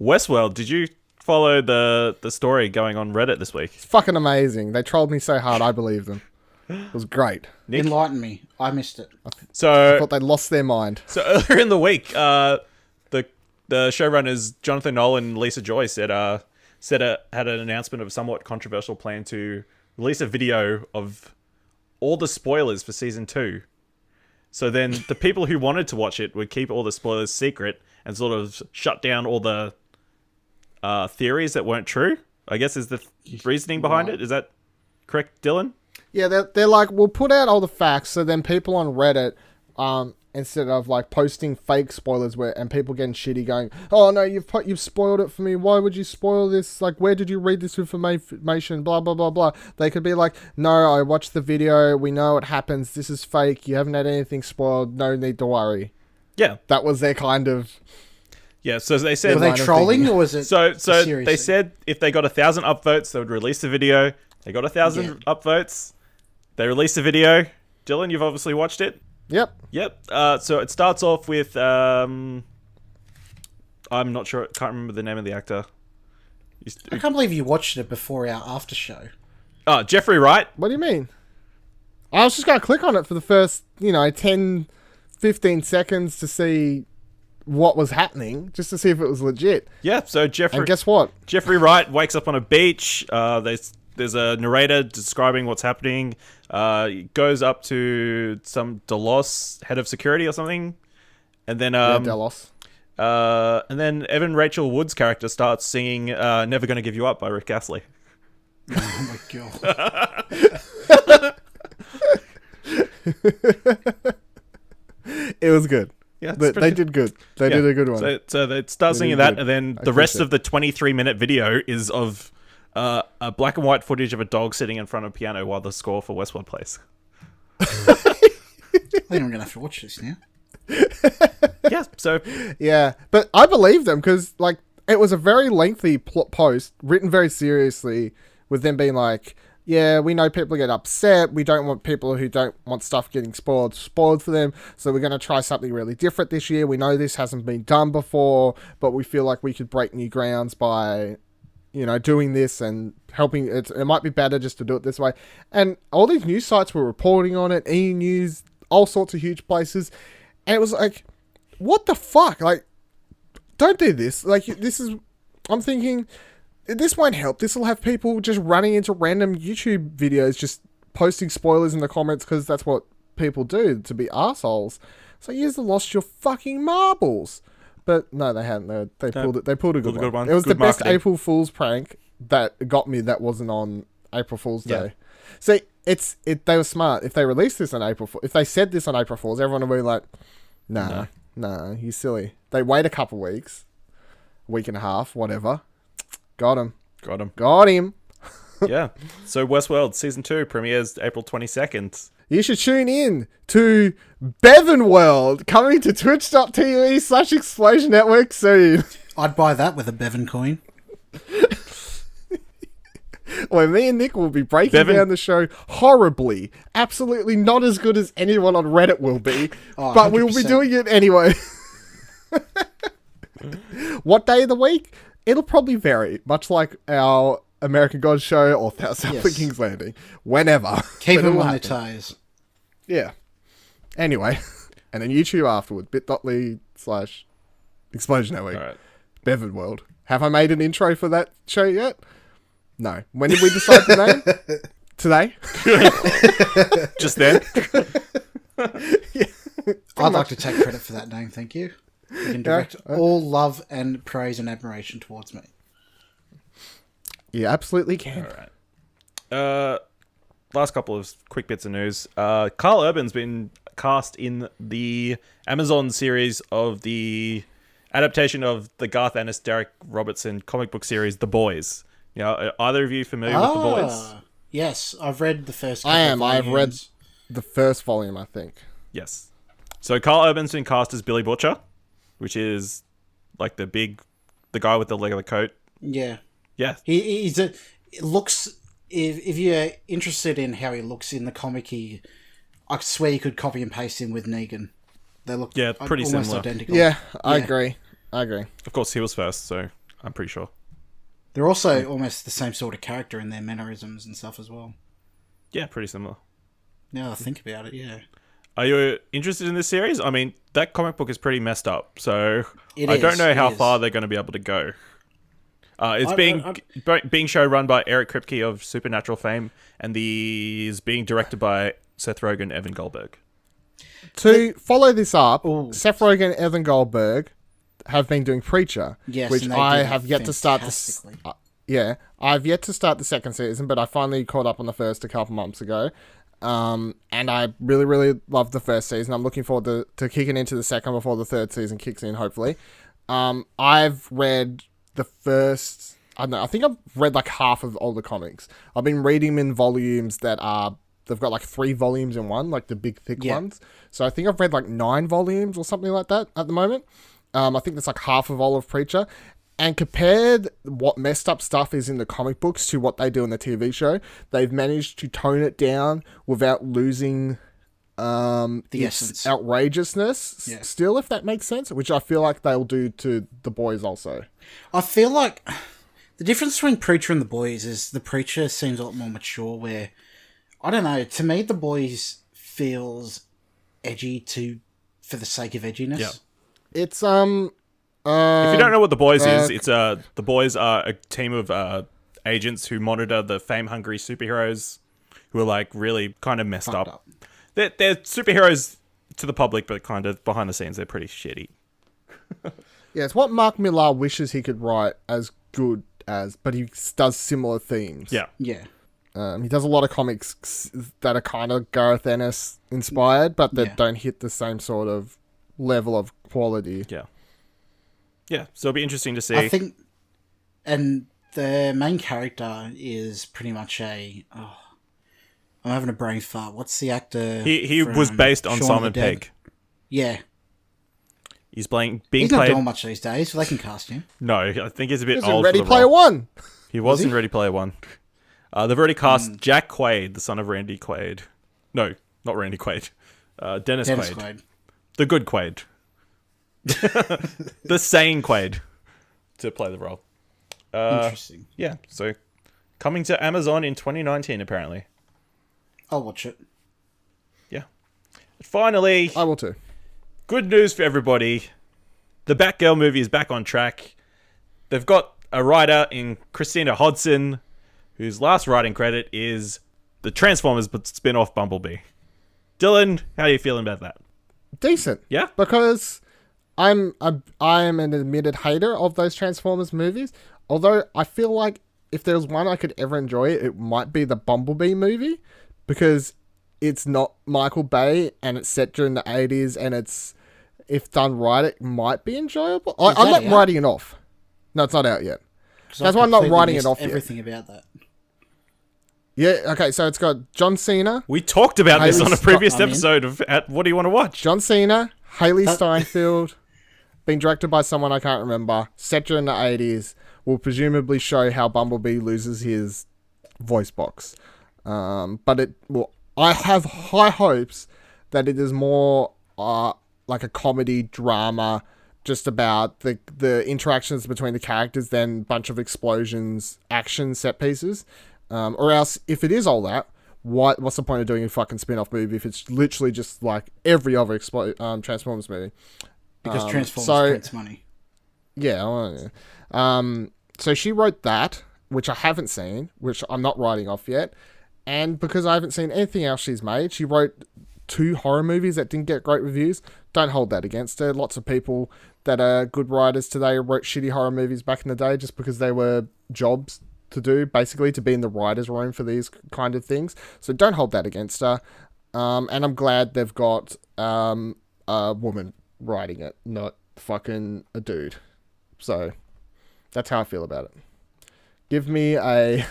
Westworld. Did you follow the story going on Reddit this week? It's fucking amazing. They trolled me so hard, I believed them. It was great. Nick? Enlighten me. I missed it. I So thought they lost their mind. earlier in the week, the showrunners Jonathan Nolan and Lisa Joy had an announcement of a somewhat controversial plan to release a video of all the spoilers for season 2. So then the people who wanted to watch it would keep all the spoilers secret and sort of shut down all the theories that weren't true, I guess is the reasoning behind it. Is that correct, Dylan? Yeah, they're like, we'll put out all the facts, so then people on Reddit, instead of like posting fake spoilers and people getting shitty going, oh no, you've spoiled it for me, why would you spoil this, like where did you read this information, blah blah blah blah. They could be like, no, I watched the video, we know what happens, this is fake, you haven't had anything spoiled, no need to worry. Yeah. That was their kind of... Yeah, so they said... Were they trolling or was it So seriously? They said if they got 1,000 upvotes, they would release the video. They got 1,000 upvotes. They released the video. Dylan, you've obviously watched it. Yep. So it starts off with... I'm not sure. Can't remember the name of the actor. I can't believe you watched it before our after show. Oh, Jeffrey Wright. What do you mean? I was just going to click on it for the first, 10, 15 seconds to see what was happening, just to see if it was legit. Yeah, so Jeffrey... And guess what? Jeffrey Wright wakes up on a beach. There's a narrator describing what's happening. He goes up to some Delos, head of security or something. And then... Delos. And then Evan Rachel Wood's character starts singing Never Gonna Give You Up by Rick Astley. Oh my god. It was good. Yeah, they did good. They did a good one. So they start singing that, and then the rest of the 23-minute video is of a black and white footage of a dog sitting in front of a piano while the score for Westworld plays. I think I'm gonna have to watch this now. Yeah, so... Yeah, but I believe them because, it was a very lengthy post, written very seriously, with them being like, yeah, we know people get upset. We don't want people who don't want stuff getting spoiled for them. So we're going to try something really different this year. We know this hasn't been done before, but we feel like we could break new grounds by, doing this and helping. It might be better just to do it this way. And all these news sites were reporting on it, E! News, all sorts of huge places. And it was like, what the fuck? Don't do this. I'm thinking... This won't help. This will have people just running into random YouTube videos, just posting spoilers in the comments because that's what people do, to be arseholes. So you've lost your fucking marbles. But no, they hadn't. They pulled it. They pulled a good one. It was the best April Fool's prank that got me. That wasn't on April Fool's Day. See, they were smart. If they released this on if they said this on April Fool's, everyone would be like, nah, you silly. They wait a couple weeks, week and a half, whatever. Got him. Yeah. So Westworld Season 2 premieres April 22nd. You should tune in to Bevan World, coming to twitch.tv/Explosion Network soon. I'd buy that with a Bevan coin. where me and Nick will be breaking Bevan- down the show horribly. Absolutely not as good as anyone on Reddit will be, but we will be 100%. doing it anyway. What day of the week? It'll probably vary, much like our American Gods show or South of King's Landing. Whenever. Keep But them it'll on their happen. toes. Yeah. Anyway, and then YouTube afterward, bit.ly/Explosion Network. All right. Bevan World. Have I made an intro for that show yet? No. When did we decide the name? Today? Just then. I'd like to take credit for that name, thank you. You can direct all love and praise and admiration towards me. You absolutely can. All right. Last couple of quick bits of news. Carl Urban's been cast in the Amazon series of the adaptation of the Garth Ennis, Derek Robertson comic book series, The Boys. You know, are either of you familiar with The Boys? Yes, I've read the first couple I am. of I've read volumes. the first volume, I think. Yes. So Carl Urban's been cast as Billy Butcher, which is like the guy with the leather coat. Yeah. Yeah. He's a... It looks... If you're interested in how he looks in the comic, I swear you could copy and paste him with Negan. They look pretty almost similar. identical. Yeah, I agree. Of course, he was first, so I'm pretty sure. They're also almost the same sort of character in their mannerisms and stuff as well. Yeah, pretty similar. Now I think about it, yeah. Are you interested in this series? I mean, that comic book is pretty messed up, so It I is, don't know it how is. far they're going to be able to go. It's I- being show run by Eric Kripke of Supernatural fame, and is being directed by Seth Rogen and Evan Goldberg. To follow this up, Ooh. Seth Rogen and Evan Goldberg have been doing Preacher, Yes, which and they I did have yet to start this. fantastically. Yeah, I've yet to start the second season, but I finally caught up on the first a couple months ago. And I really, really loved the first season. I'm looking forward to kicking into the second before the third season kicks in, hopefully. I've read the first... I don't know, I think I've read like half of all the comics. I've been reading them in volumes that are... They've got like 3 volumes in one, like the big, thick ones. So I think I've read like 9 volumes or something like that at the moment. I think that's like half of all of Preacher. And compared what messed up stuff is in the comic books to what they do in the TV show, they've managed to tone it down without losing The its essence. outrageousness Yeah. still, if that makes sense, which I feel like they'll do to The Boys also. I feel like the difference between Preacher and The Boys is the Preacher seems a lot more mature, where, I don't know, to me The Boys feels edgy for the sake of edginess. Yeah. It's, If you don't know what The Boys is, it's The Boys are a team of agents who monitor the fame-hungry superheroes who are like really kind of messed Fucked up. up. They're superheroes to the public, but kind of behind the scenes they're pretty shitty. yeah, it's what Mark Millar wishes he could write as good as, but he does similar themes. Yeah. Yeah. He does a lot of comics that are kind of Garth Ennis inspired, but that Yeah. don't hit the same sort of level of quality. Yeah. Yeah, so it'll be interesting to see. I think, and the main character is pretty much I'm having a brain fart. What's the actor? he was from based on Shaun of Simon the Dead? Pegg. Yeah. He's being He's not played. doing much these days, so they can cast him. No, I think he's a bit He was in old. Ready for the Player role. One. He was in Ready Player One. They've already cast Hmm. Jack Quaid, the son of Randy Quaid. No, not Randy Quaid. Dennis Dennis Quaid. Quaid. The good Quaid. The sane Quaid to play the role. Interesting. Yeah, so coming to Amazon in 2019, apparently. I'll watch it. Yeah. Finally, I will too. good news for everybody. The Batgirl movie is back on track. They've got a writer in Christina Hodson, whose last writing credit is the Transformers spin-off Bumblebee. Dylan, how are you feeling about that? Decent. Yeah? Because I'm an admitted hater of those Transformers movies. Although I feel like if there's one I could ever enjoy, it might be the Bumblebee movie, because it's not Michael Bay and it's set during the 80s, and it's, if done right, it might be enjoyable. I'm that not out? writing it off. No, it's not out yet. 'Cause That's I why I'm not completely writing it missed off yet. everything about that. Yeah, okay, so it's got John Cena, We talked about this Hayley on a Scott, previous I'm in. episode of What Do You Want to Watch? John Cena, Haley That- Steinfeld, being directed by someone I can't remember, set during the 80s, will presumably show how Bumblebee loses his voice box. But I have high hopes that it is more like a comedy drama, just about the interactions between the characters than a bunch of explosions, action set pieces. Or else, if it is all that, what's the point of doing a fucking spin-off movie if it's literally just like every other Transformers movie? Because Transformers prints money. Yeah. So she wrote that, which I haven't seen, which I'm not writing off yet. And because I haven't seen anything else she's made, she wrote 2 horror movies that didn't get great reviews. Don't hold that against her. Lots of people that are good writers today wrote shitty horror movies back in the day just because they were jobs to do, basically, to be in the writer's room for these kind of things. So don't hold that against her. And I'm glad they've got a woman writing it, not fucking a dude. So that's how I feel about it. Give me a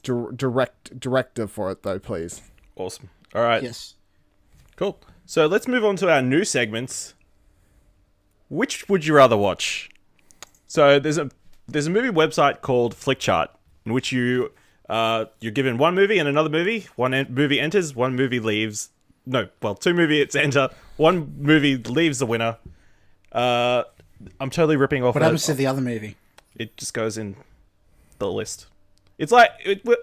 director for it, though, please. Awesome. All right. Yes. Cool. So let's move on to our new segments. Which would you rather watch? So there's a movie website called Flickchart in which you're given one movie and another movie. One movie enters, one movie leaves. No, well, 2 movies enter, one movie leaves the winner. I'm totally ripping off. What happens to the other movie? It just goes in the list. It's like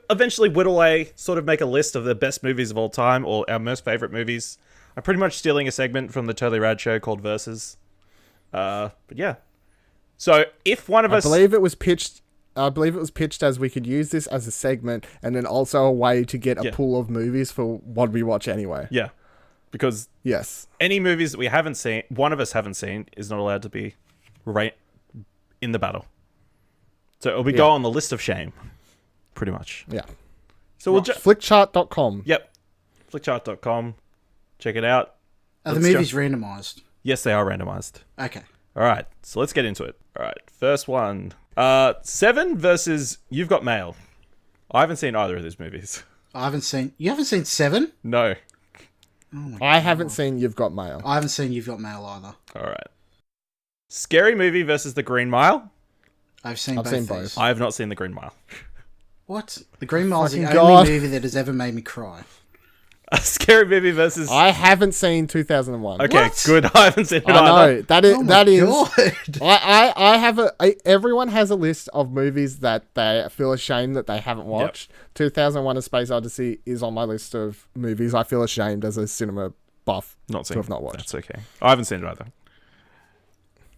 eventually whittle sort of make a list of the best movies of all time or our most favorite movies. I'm pretty much stealing a segment from the Totally Rad show called Versus. But yeah. So if one of us, I believe it was pitched as we could use this as a segment and then also a way to get a pool of movies for what we watch anyway. Yeah. Because yes, any movies that we haven't seen, one of us haven't seen, is not allowed to be right in the battle. So it'll be go on the list of shame. Pretty much. Yeah. So we'll flickchart.com. Yep. Flickchart.com. Check it out. Are the movies randomized? Yes, they are randomized. Okay. All right. So let's get into it. All right. First one. 7 versus You've Got Mail. I haven't seen either of these movies. You haven't seen 7? No. Oh I haven't seen You've Got Mail. I haven't seen You've Got Mail either. All right. Scary Movie versus The Green Mile. I've seen both. I have not seen The Green Mile. What? The Green Mile is the Fucking only God. movie that has ever made me cry. A Scary Movie versus... I haven't seen 2001. Okay, What? good. I haven't seen it I either. know that is Oh my that is. God. I have everyone has a list of movies that they feel ashamed that they haven't watched. 2001: A Space Odyssey is on my list of movies I feel ashamed as a cinema buff Not to seen. have not watched. That's okay. I haven't seen it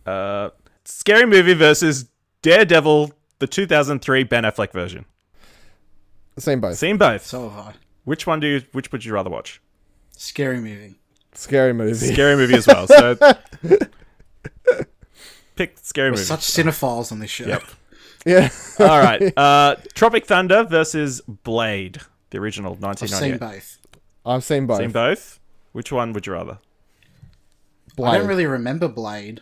either. Scary Movie versus Daredevil, the 2003 Ben Affleck version. Seen both. Seen both. So have I. Which would you rather watch? Scary movie. Scary movie. Scary Movie as well. So pick Scary We're Movie. such cinephiles on this show. Yep. Yeah. All right. Tropic Thunder versus Blade, the original I've 1998. seen both. I've seen both. Seen both? Which one would you rather? Blade. I don't really remember Blade,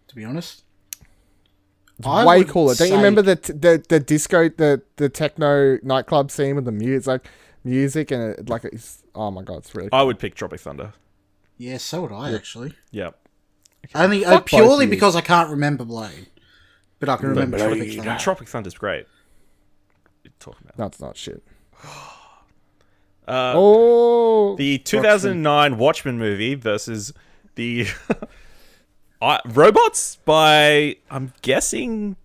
to be honest. It's way would cooler. Don't you say- remember the disco, the techno nightclub scene with the music and it's oh my god, it's really cool. I would pick Tropic Thunder. Yeah, so would I, actually. Yep. Only Fuck both purely of you. because I can't remember Blade. But I can remember Tropic Thunder. Tropic Thunder's great. What are you talking about? No, it's not shit. Uh, Oh, The 2009 Watchmen movie versus the Robots by, I'm guessing...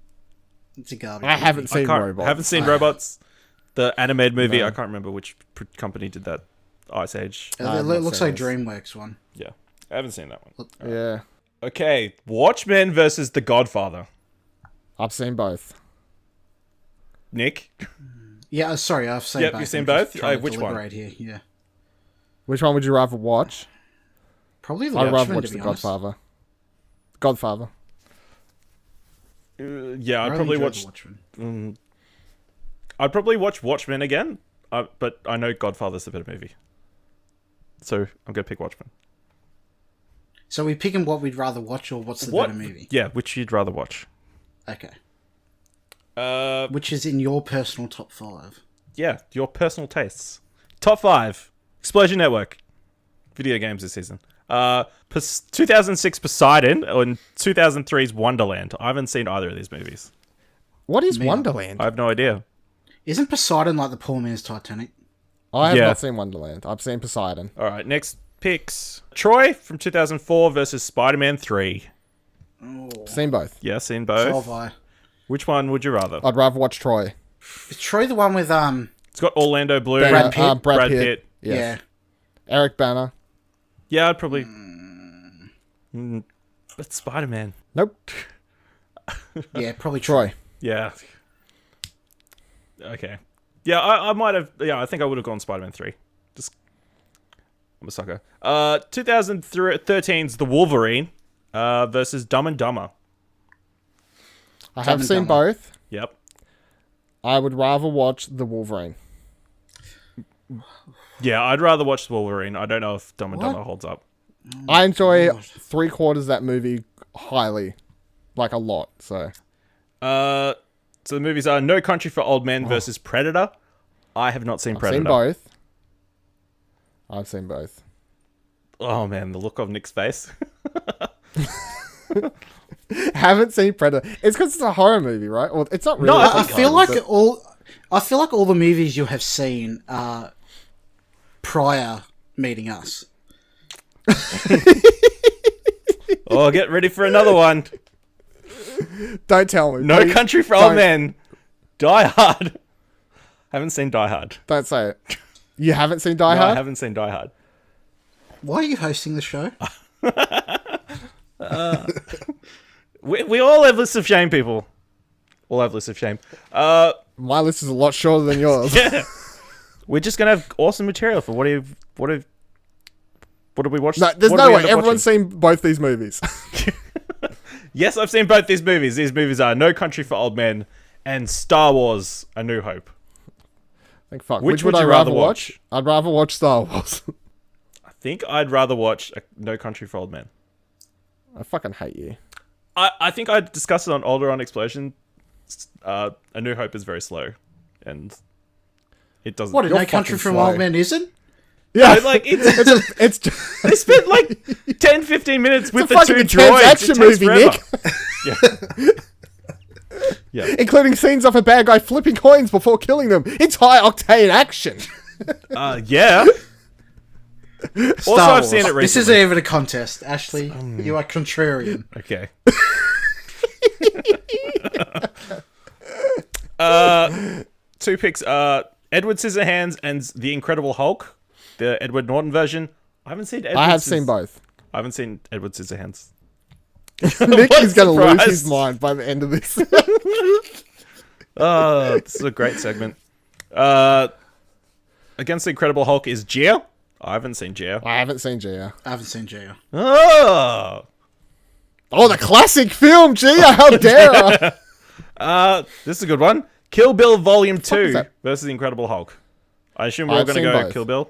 It's a garbage I haven't I seen can't, Robots. haven't seen Robots. The animated movie, No. I can't remember which company did that. Ice Age. It I've looks not like seen DreamWorks one. Yeah. I haven't seen that one. Yeah, Okay. Watchmen versus The Godfather. I've seen both. Nick? Yeah, sorry, I've seen Yep, both. you've seen I'm just both? trying to Which one? deliberate Here. Yeah. Which one would you rather watch? Probably The I'd rather Watchmen, watch to The be honest. Godfather. Godfather. Yeah, I I'd really probably enjoyed watch... The Watchmen. I'd probably watch Watchmen again, but I know Godfather's a better movie. So I'm going to pick Watchmen. So we picking what we'd rather watch or what's the better movie? Yeah, which you'd rather watch. Okay. Uh, Which is in your personal top 5? yeah, your personal tastes. Top 5. Explosion Network. Video games this season. 2006 Poseidon and 2003's Wonderland. I haven't seen either of these movies. What is Me. Wonderland? I have no idea. Isn't Poseidon like the poor man's Titanic? I have Yeah. not seen Wonderland. I've seen Poseidon. All right, next picks. Troy from 2004 versus Spider-Man 3. Seen both. Yeah, seen So both. have I. Which one would you rather? I'd rather watch Troy. Is Troy the one with It's got Orlando Bloom, Brad Pitt? Brad Pitt. Pitt. Yes. Eric Banner. Yeah, I'd probably. But Spider-Man. Nope. yeah, probably Troy. Troy. Yeah. Okay. Yeah, I might have. Yeah, I think I would have gone Spider-Man 3. Just. I'm a sucker. 2013's The Wolverine versus Dumb and Dumber. I Dumb have and seen Dumber. both. Yep. I would rather watch The Wolverine. Yeah, I'd rather watch The Wolverine. I don't know if Dumb and What? Dumber holds up. I enjoy God. 3/4 of that movie highly. Like a lot, so. So the movies are No Country for Old Men versus Predator. I have not seen I've Predator. seen both. I've seen both. Oh man, the look of Nick's face. Haven't seen Predator. It's because it's a horror movie, right? Well, it's not really. No, I think feel horror, like all the movies you have seen are prior meeting us. Oh, get ready for another one. Don't tell me. No Please Country for don't- Old Men. Die Hard. Haven't seen Die Hard. Don't say it. You haven't seen Die No, I Hard? haven't seen Die Hard. Why are you hosting the show? We all have lists of shame, people. All have lists of shame. My list is a lot shorter than yours. Yeah. We're just gonna have awesome material for what have we watched? No, there's what no did we way. end up Everyone's watching? seen both these movies. Yes, I've seen both these movies. These movies are No Country for Old Men and Star Wars: A New Hope. Like, fuck. Which Which would would I you rather rather watch? I'd rather watch Star Wars. I think I'd rather watch No Country for Old Men. I fucking hate you. I think I discussed it on Older on Explosion. A New Hope is very slow, and it doesn't. What, You're No Country fucking from slow. Old Men isn't? Yeah, Like it's it's just, they spent like 10, 15 minutes with a the fucking two intense droids. action It takes movie, forever. Nick. Yeah. Including scenes of a bad guy flipping coins before killing them. It's high octane action. Yeah. Also, Star I've seen Wars. it recently. This isn't even a contest. Ashley, you are contrarian. Okay. Two picks. Edward Scissorhands and The Incredible Hulk, the Edward Norton version. I haven't seen. I have seen both. I haven't seen Edward Scissorhands. Nick What is going to lose surprise. his mind by the end of this. This is a great segment. Against the Incredible Hulk is Gia. I haven't seen Gia. I haven't seen Gia. I haven't seen Geo. Oh. Oh, the classic film, Gia! How dare I? This is a good one. Kill Bill Volume is 2 that? versus The Incredible Hulk. I assume we're all I've going to seen go both. Kill Bill.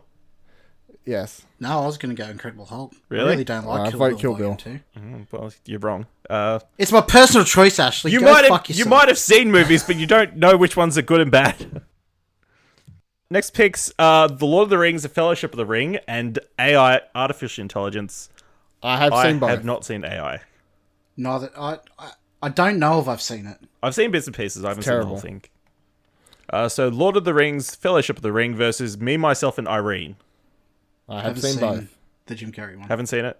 Yes. No, I was going to go Incredible Hulk. Really? I really don't like I Kill vote Bill Kill Volume Bill. 2. Well, you're wrong. It's my personal choice, Ashley. You Go might fuck have you yourself. might have seen movies, but you don't know which ones are good and bad. Next picks The Lord of the Rings, The Fellowship of the Ring, and AI, Artificial Intelligence. I have I seen both. have not seen AI. Neither. I don't know if I've seen it. I've seen bits and pieces. I haven't seen the whole terrible. thing. So Lord of the Rings, Fellowship of the Ring versus Me, Myself, and Irene. I have Haven't seen both. the Jim Carrey one. Haven't seen it.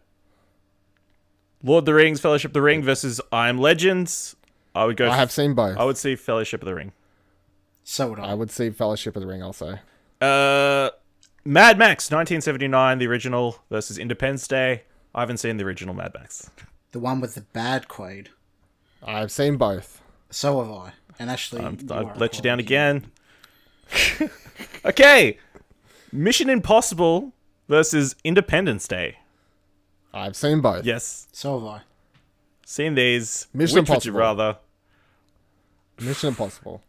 Lord of the Rings, Fellowship of the Ring versus I Am Legends. I would go. I have seen both. I would see Fellowship of the Ring. So would I. I would see Fellowship of the Ring also. Mad Max 1979, the original versus Independence Day. I haven't seen the original Mad Max. The one with the bad Quaid. I have seen both. So have I. And Ashley, I've let you down again. Okay, Mission Impossible versus Independence Day. I've seen both. Yes, So have I. seen these. Mission Which would you Impossible. rather? Mission Impossible.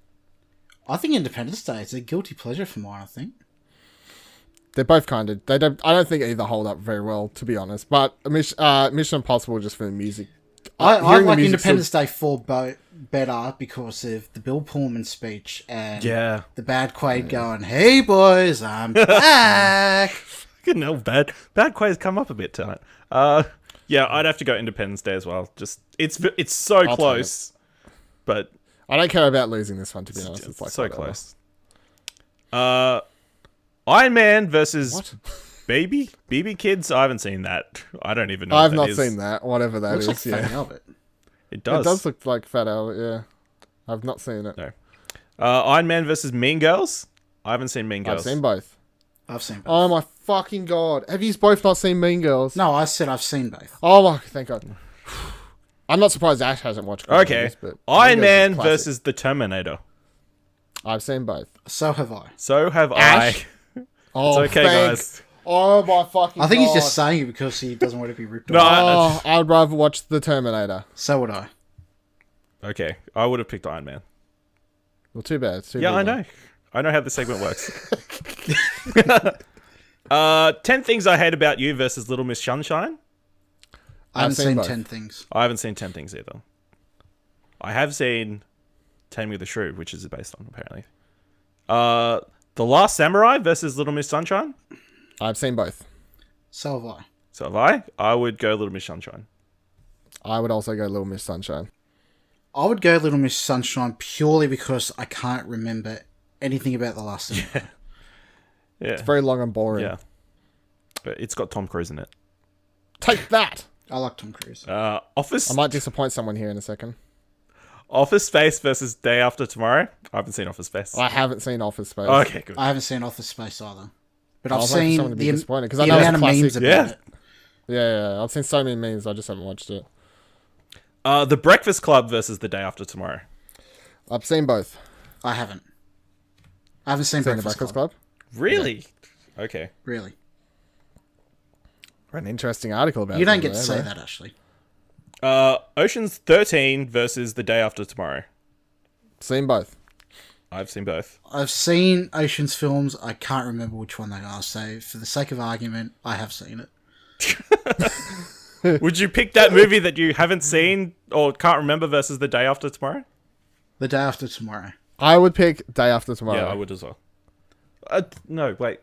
I think Independence Day is a guilty pleasure for mine, I think. They're both kind of. They don't. I don't think either hold up very well, to be honest. But Mission Impossible just for the music. I Hearing the like music Independence Day 4 better because of the Bill Pullman speech and Yeah. the bad Quaid going, "Hey boys, I'm back." No, bad Quays come up a bit tonight. Yeah, I'd have to go Independence Day as well. Just it's so take close, but I don't care about losing this one, to be honest. It's like so whatever. close. Iron Man versus What? BB Kids. I haven't seen that. I don't even know. I've what not that is. seen that. Whatever that Looks is. like Yeah, Fat Albert. It does. it does look like Fat Albert. Yeah, I've not seen it. No. Iron Man versus Mean Girls. I haven't seen Mean Girls. I've seen both. I've seen both. Oh my fucking god! Have you both not seen Mean Girls? No, I said I've seen both. Oh my, thank God. I'm not surprised Ash hasn't watched. Okay. Movies, but Iron Mean Girls is Man classic. versus the Terminator. I've seen both. So have I. So have Ash? I. Oh, It's okay, thanks. guys. Oh my fucking! I think he's God. just saying it because he doesn't want to be ripped No, off. Oh, I'd rather watch the Terminator. So would I. Okay, I would have picked Iron Man. Well, too bad. It's too Yeah, big I one. know. I know how the segment works. 10 Things I Hate About You versus Little Miss Sunshine. I haven't I've seen seen both. 10 Things. I haven't seen 10 Things either. I have seen Taming of the Shrew, which is based on, apparently. The Last Samurai versus Little Miss Sunshine. I've seen both. So have I. So have I. I would go Little Miss Sunshine. I would also go Little Miss Sunshine. I would go Little Miss Sunshine purely because I can't remember anything about the last one. Yeah. It's very long and boring. Yeah. But it's got Tom Cruise in it. Take that! I like Tom Cruise. Office I might disappoint someone here in a second. Office Space versus Day After Tomorrow. I haven't seen Office Space. I haven't seen Office Space. Okay, good. I haven't seen Office Space either. But I I've was waiting for seen someone to be the disappointed, 'cause I the know it's amount of classic. memes about Yeah. it. Yeah, I've seen so many memes, I just haven't watched it. The Breakfast Club versus The Day After Tomorrow. I've seen both. I haven't. I haven't seen Seen the Breakfast Breakfast Club. Club? Really? Okay. Really. An interesting article about You don't it get to there, say bro. that, Ashley. Ocean's 13 versus The Day After Tomorrow. Seen both. I've seen both. I've seen Ocean's films. I can't remember which one they are. So, for the sake of argument, I have seen it. Would you pick that movie that you haven't seen or can't remember versus The Day After Tomorrow? The Day After Tomorrow. I would pick Day After Tomorrow. Yeah, I would as well. No, wait.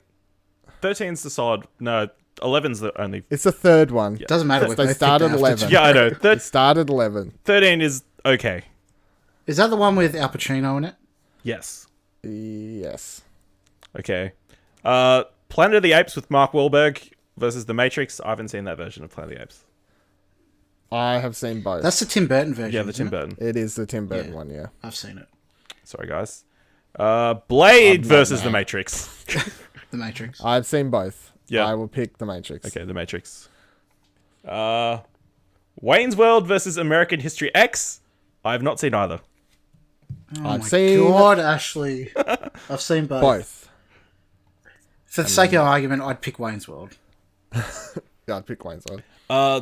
13's the solid. No, 11's the only. It's the third one. Doesn't matter. They started 11. Yeah, I know. It started 11. 13 is okay. Is that the one with Al Pacino in it? Yes. Yes. Okay. Planet of the Apes with Mark Wahlberg versus The Matrix. I haven't seen that version of Planet of the Apes. I have seen both. That's the Tim Burton version. Yeah, the isn't Tim Burton. It is the Tim Burton Yeah. one, yeah. I've seen it. Sorry, guys. Blade I'm not versus The mad. Matrix. The Matrix. I've seen both. Yeah. I will pick The Matrix. Okay, The Matrix. Wayne's World versus American History X. I have not seen either. Oh I've my seen God, Ashley. I've seen both. both. For the sake of argument, I'd pick Wayne's World. Yeah, I'd pick Wayne's World.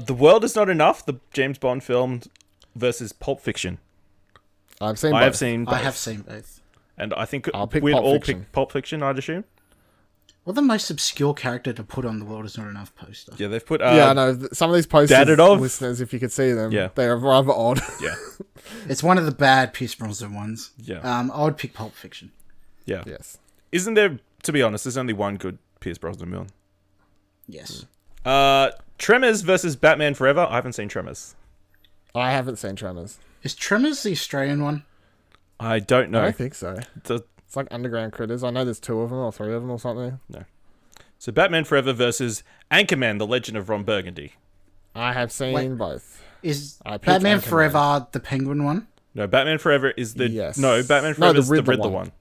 The World Is Not Enough, the James Bond film versus Pulp Fiction. I've seen I both. have seen both. I have seen both. And I think I'll pick we'd Pulp all Fiction. pick Pulp Fiction, I'd assume. What the most obscure character to put on The World Is Not Enough poster? Yeah, they've put... Yeah, I know. Some of these posters, Dadadov? listeners, if you could see them, Yeah. they're rather odd. Yeah. It's one of the bad Pierce Brosnan ones. Yeah. I would pick Pulp Fiction. Yeah. Yes. Isn't there, to be honest, there's only one good Pierce Brosnan film. Yes. Tremors versus Batman Forever. I haven't seen Tremors. I haven't seen Tremors. Is Tremors the Australian one? I don't I know. don't think so. The- It's like Underground Critters. I know there's 2 of them or 3 of them or something. So Batman Forever versus Anchorman, The Legend of Ron Burgundy. I have seen Wait. both. Is I picked Batman Anchorman. Forever the Penguin one? No, Batman Forever is the... Yes. No, Batman No, Forever the is the Riddler Riddler one. one.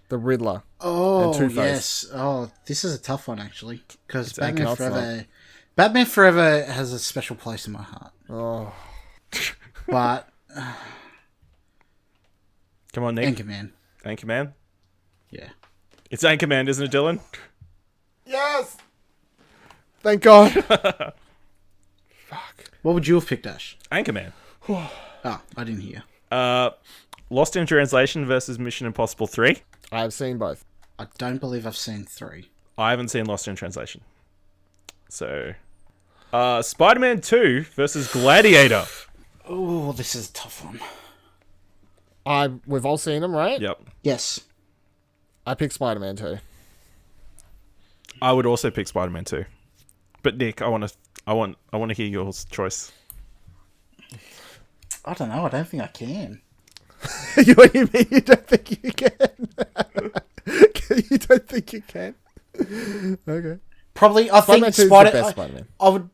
The Riddler. Oh, Two-Face. yes. Oh, this is a tough one, actually. Because Batman No, it's not. Forever... Batman Forever has a special place in my heart. Oh. But Come on, Nick. Anchorman. Anchorman. Yeah. It's Anchorman, isn't it, Dylan? Yes! Thank God. What would you have picked, Ash? Anchorman. Oh, I didn't hear. Lost in Translation versus Mission Impossible 3. I've seen both. I don't believe I've seen 3. I haven't seen Lost in Translation. So... Spider-Man 2 versus Gladiator. Oh, this is a tough one. We've all seen them, right? Yep. Yes. I picked Spider-Man 2. I would also pick Spider-Man 2. But Nick, I want to hear your choice. I don't know. I don't think I can. What do you mean you don't think you can? You don't think you can? Okay. Probably, I think Spider-Man 2 is the best Spider-Man. I would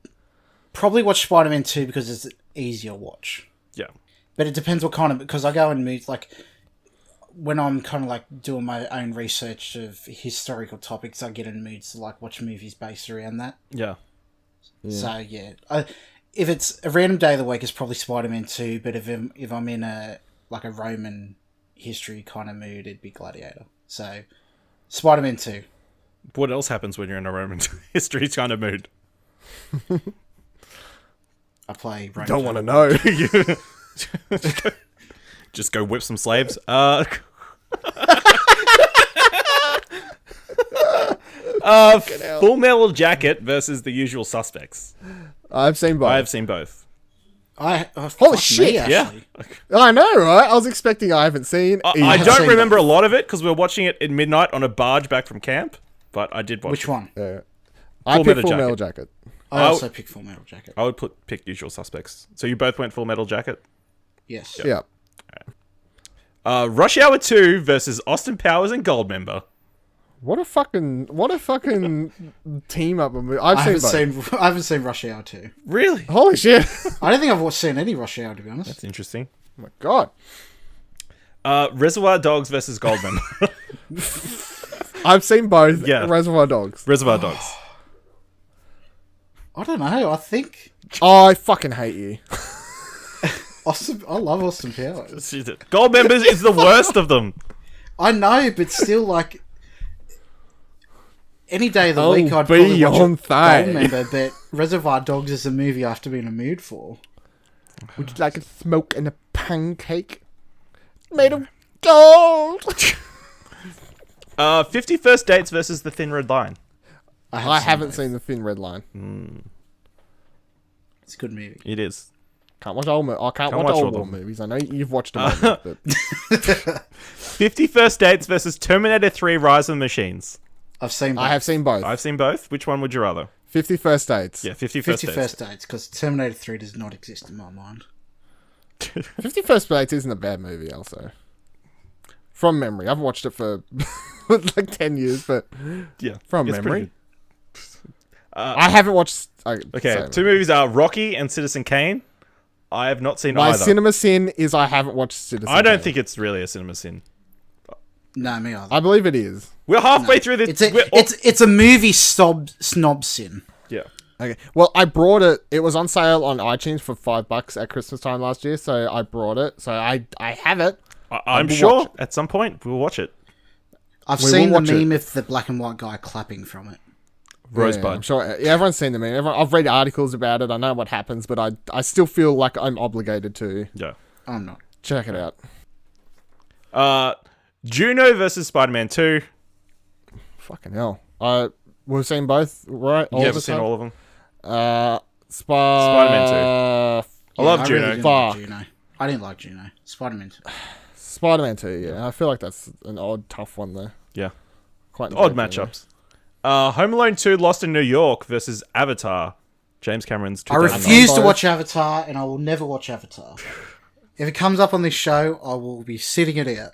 probably watch Spider-Man 2 because it's an easier watch. Yeah. But it depends what kind of... Because I go in moods, like... When I'm kind of, like, doing my own research of historical topics, I get in moods to, like, watch movies based around that. Yeah. So, yeah. If it's a random day of the week, it's probably Spider-Man 2. But if I'm in a Roman history kind of mood, it'd be Gladiator. So, Spider-Man 2. What else happens when you're in a Roman history kind of mood? I play Roman. Don't want to know. Just go whip some slaves. Full Metal Jacket versus The Usual Suspects. I've seen both. I've seen both. Holy shit! Yeah. I know, right? I was expecting I haven't seen. I don't remember a lot of it because we were watching it in midnight on a barge back from camp, but I did watch Which it. one? Yeah. I picked Full Metal Jacket. I also picked Full Metal Jacket. I would pick Usual Suspects. So you both went Full Metal Jacket? Yes. Yeah. Rush Hour 2 versus Austin Powers and Goldmember. What a fucking team up of movies. I haven't seen Rush Hour 2. Really? Holy shit! I don't think I've seen any Rush Hour, to be honest. That's interesting. Oh my god. Reservoir Dogs versus Goldmember. I've seen both. Yeah. Reservoir Dogs. Reservoir Dogs. I don't know. I think Oh, I fucking hate you. I love Austin Powers. Goldmember is the worst of them. I know, but still, like, any day of the Oh, week, I'd probably watch Beyonce. Goldmember, but Reservoir Dogs is a movie I have to be in a mood for. Would you like a smoke and a pancake made of gold? 50 First Dates versus The Thin Red Line. I haven't seen The Thin Red Line. It's a good movie. It is. Can't watch old. I can't watch old war movies. I know you've watched them. But 50 First Dates versus Terminator 3 Rise of the Machines. I've seen both. I have seen both. I've seen both. Which one would you rather? 50 First Dates. Yeah, 50 50 First First Dates, because Terminator 3 does not exist in my mind. 50 First Dates isn't a bad movie, also. From memory. I've watched it for like 10 years, but Yeah. from it's memory. pretty I haven't watched... Okay, two movies are Rocky and Citizen Kane. I have not seen My either. cinema sin is I haven't watched Citizen I don't Kane. think it's really a cinema sin. No, me either. I believe it is. We're halfway through this. It's a movie snob sin. Yeah. Okay. Well, I brought it. It was on sale on iTunes for $5 at Christmas time last year, so I brought it. So I have it. I'm sure at some point we'll watch it. I've We seen will the watch meme of the black and white guy clapping from it. Rosebud. Yeah, I'm sure. Yeah, everyone's seen the meme. I've read articles about it. I know what happens, but I still feel like I'm obligated to Yeah. I'm not. check it out. Juno versus Spider-Man 2. Fucking hell. We've seen both, right? You haven't seen all of them? Spider-Man 2. I love Juno. Really didn't like Juno. I didn't like Juno. Spider-Man 2. Spider-Man 2, yeah. I feel like that's an odd, tough one, though. Yeah. Quite Odd enjoyable, matchups. Home Alone 2 Lost in New York versus Avatar. James Cameron's I 2009. refuse to watch Avatar, and I will never watch Avatar. If it comes up on this show, I will be sitting it out.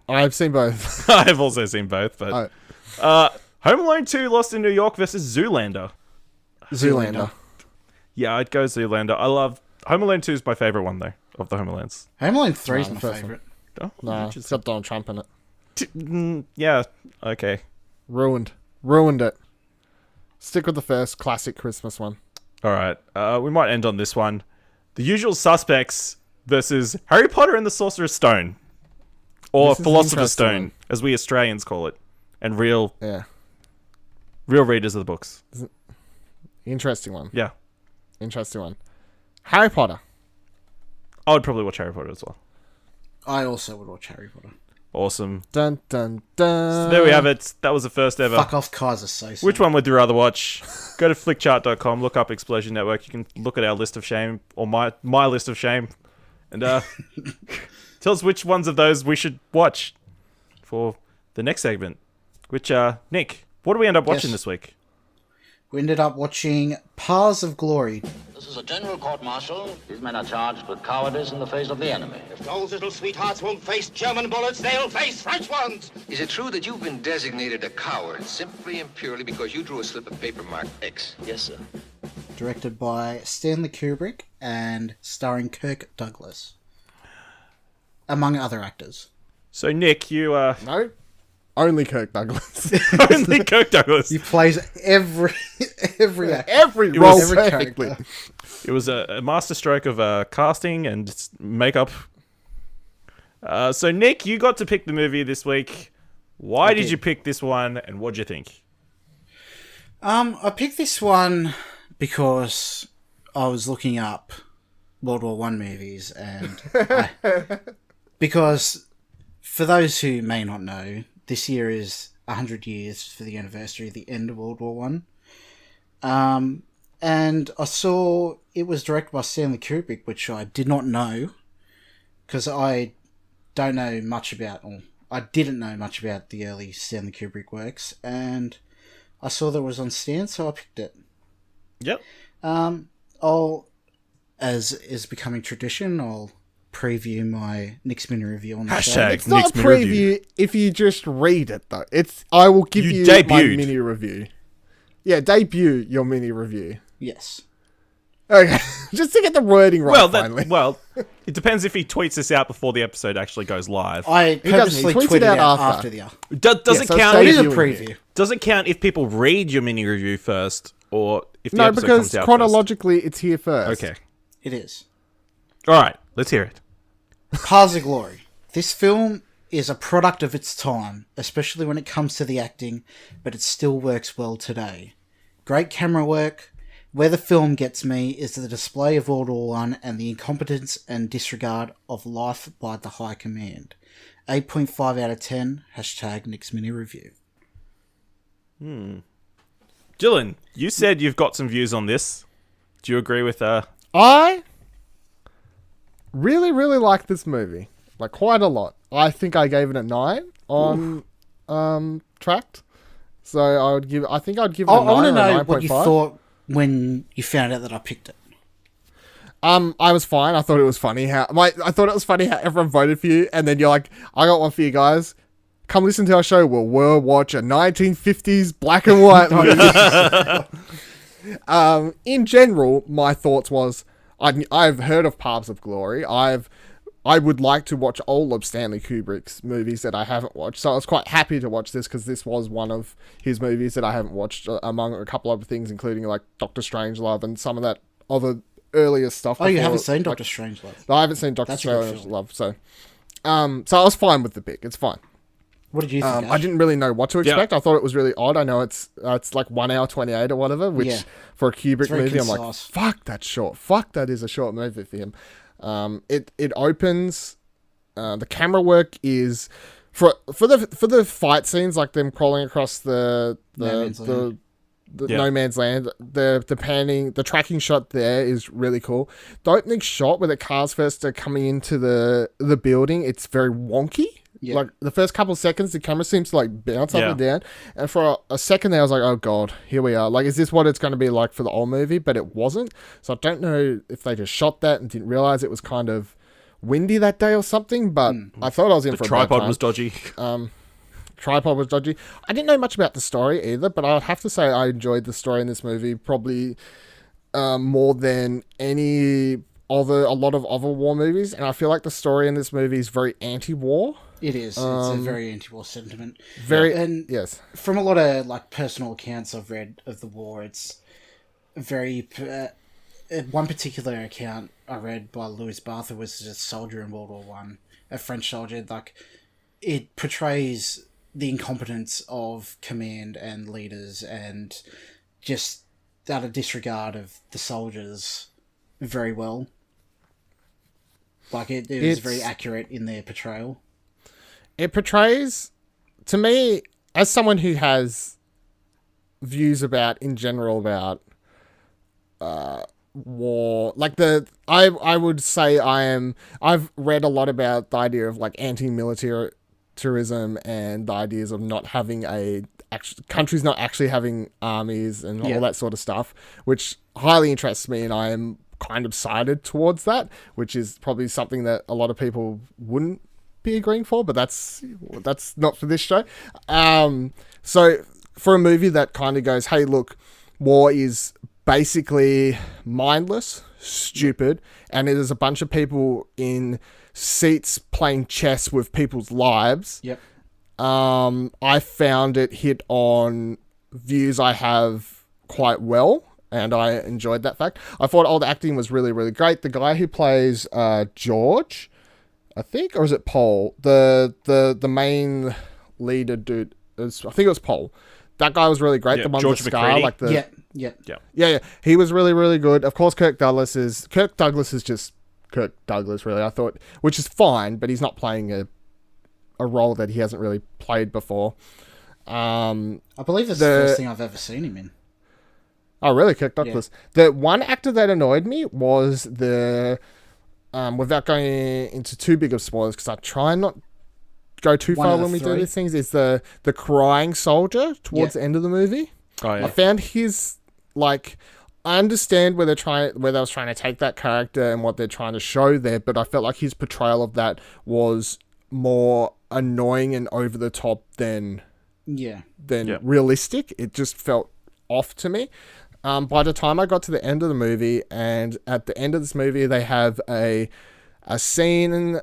I've seen both. I've also seen both, but... Home Alone 2 Lost in New York versus Zoolander. Zoolander. Yeah, I'd go Zoolander. I love... Home Alone 2 is my favourite one, though, of the Home Alones. Home Alone 3 is the my first favourite. Oh, Nah, it's got Donald Trump in it. yeah, okay. Ruined it. Stick with the first classic Christmas one. All right, we might end on this one. The Usual Suspects versus Harry Potter and the Sorcerer's Stone. Or This is an Philosopher's interesting Stone, one. as we Australians call it. And real Yeah. readers of the books. Interesting one. Yeah. Interesting one. Harry Potter. I would probably watch Harry Potter as well. I also would watch Harry Potter. Awesome. Dun dun dun. So there we have it. That was the first ever. Fuck off, Kaiser Soze. Which one would you rather watch? Go to flickchart.com, look up Explosion Network. You can look at our list of shame, or my list of shame, and tell us which ones of those we should watch for the next segment. Which, Nick, what do we end up watching this week? We ended up watching Paths of Glory. This is a general court-martial. These men are charged with cowardice in the face of the enemy. If those little sweethearts won't face German bullets, they'll face French ones. Is it true that you've been designated a coward simply and purely because you drew a slip of paper marked X? Yes, sir. Directed by Stanley Kubrick and starring Kirk Douglas, among other actors. So, Nick, you... No, only Kirk Douglas. only Kirk Douglas. He plays every actor. Every role every perfectly. character. It was a masterstroke of casting and makeup. So, Nick, you got to pick the movie this week. Why did you pick this one, and what'd you think? I picked this one because I was looking up World War One movies, and because for those who may not know, this year is 100 years for the anniversary of the end of World War One. And I saw it was directed by Stanley Kubrick, which I did not know, because I don't know much about, or I didn't know much about the early Stanley Kubrick works, and I saw that it was on Stan, so I picked it. Yep. I'll, as is becoming tradition, I'll preview my Nick's mini review on the show. Hashtag It's not Nick's a mini review. preview if you just read it, though. I will give You you my debuted. mini review. Yeah, debut your mini review. Yes. Okay, just to get the wording right. Well, it depends if he tweets this out before the episode actually goes live. I purposely He tweets tweeted it out out after. after the... Does Yeah, it so count? It is a Debuting preview. Does it count if people read your mini review first, or if the No, episode because comes out chronologically it's here first. first? Okay. It is. All right. Let's hear it. Paths of Glory. This film is a product of its time, especially when it comes to the acting, but it still works well today. Great camera work. Where the film gets me is the display of World War One and the incompetence and disregard of life by the High Command. 8.5 out of 10. Hashtag Nick's Mini Review. Dylan, you said you've got some views on this. Do you agree with I really, really like this movie. Like, quite a lot. I think I gave it a 9 on Trakt. So I think I'd give it a 9 I want to or a know 9.5. what you thought when you found out that I picked it. I was fine. I thought it was funny how I thought it was funny how everyone voted for you, and then you're like, I got one for you guys. Come listen to our show. We'll watch a 1950s black and white movie. In general, my thoughts was I've heard of Paths of Glory. I would like to watch all of Stanley Kubrick's movies that I haven't watched. So I was quite happy to watch this because this was one of his movies that I haven't watched, among a couple other things, including like Doctor Strangelove and some of that other earlier stuff. Oh, you before, haven't seen like- Doctor Strangelove? No, I haven't seen Doctor That's a good Strangelove. So I was fine with the pick. It's fine. What did you think, I Ash? didn't really know what to expect. I thought it was really odd. I know it's like 1 hour 28 or whatever, which Yeah. for a Kubrick very movie, I'm like, concise. fuck, that's short. Fuck, that is a short movie for him. It opens. The camera work is for the fight scenes, like them crawling across the No Man's Land. The panning, the tracking shot there is really cool. The opening shot where the cars first are coming into the building, it's very wonky. Yeah. Like the first couple of seconds, the camera seems to like bounce up Yeah. and down, and for a second there, I was like, "Oh god, here we are." Like, is this what it's going to be like for the old movie? But it wasn't. So I don't know if they just shot that and didn't realize it was kind of windy that day or something. But I thought I was in the for a bad tripod time. was dodgy? Tripod was dodgy. I didn't know much about the story either, but I'd have to say I enjoyed the story in this movie probably more than a lot of other war movies, and I feel like the story in this movie is very anti-war. It is. It's a very anti-war sentiment. And yes, From a lot of like personal accounts I've read of the war, it's very. One particular account I read by Louis Bartha was a soldier in World War One, a French soldier. Like, it portrays the incompetence of command and leaders, and just utter disregard of the soldiers very well. Like, it was very accurate in their portrayal. it portrays, to me, as someone who has views about in general about war, like I would say I've read a lot about the idea of like anti-military militarism and the ideas of not having countries not actually having armies and all that sort of stuff, which highly interests me, and I am kind of sided towards that, which is probably something that a lot of people wouldn't be agreeing for, but that's not for this show. So for a movie that kind of goes, hey, look, war is basically mindless, stupid, and it is a bunch of people in seats playing chess with people's lives. Yep. I found it hit on views I have quite well, and I enjoyed that fact. I thought all the acting was really, really great. The guy who plays George, I think, or is it Paul? The main leader dude, I think it was Paul. That guy was really great. Yeah, The one George with the scar, McCready. like the Yeah. He was really, really good. Of course, Kirk Douglas is just Kirk Douglas, really. I thought, which is fine, but he's not playing a role that he hasn't really played before. I believe this is the first thing I've ever seen him in. Oh, really? Kirk Douglas. The one actor that annoyed me was the, without going into too big of spoilers, because I try not go too far when we do these things, is the crying soldier towards the end of the movie. Oh, yeah. I found his, like, I understand where they was trying to take that character and what they're trying to show there, but I felt like his portrayal of that was more annoying and over the top than realistic. It just felt off to me. By the time I got to the end of the movie, and at the end of this movie, they have a scene.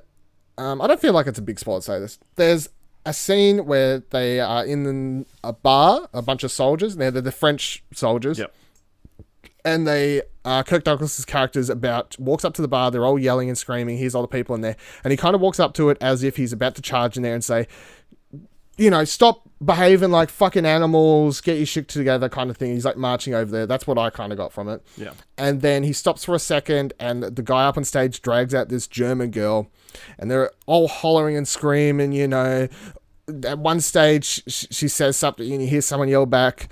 I don't feel like it's a big spoiler to say this. There's a scene where they are in a bar, a bunch of soldiers. They're the French soldiers. Yep. And they, Kirk Douglas's character's walks up to the bar. They're all yelling and screaming. Here's all the people in there. And he kind of walks up to it as if he's about to charge in there and say, stop behaving like fucking animals, get your shit together kind of thing. He's like marching over there. That's what I kind of got from it. Yeah. And then he stops for a second, and the guy up on stage drags out this German girl, and they're all hollering and screaming, At one stage, she says something, and you hear someone yell back,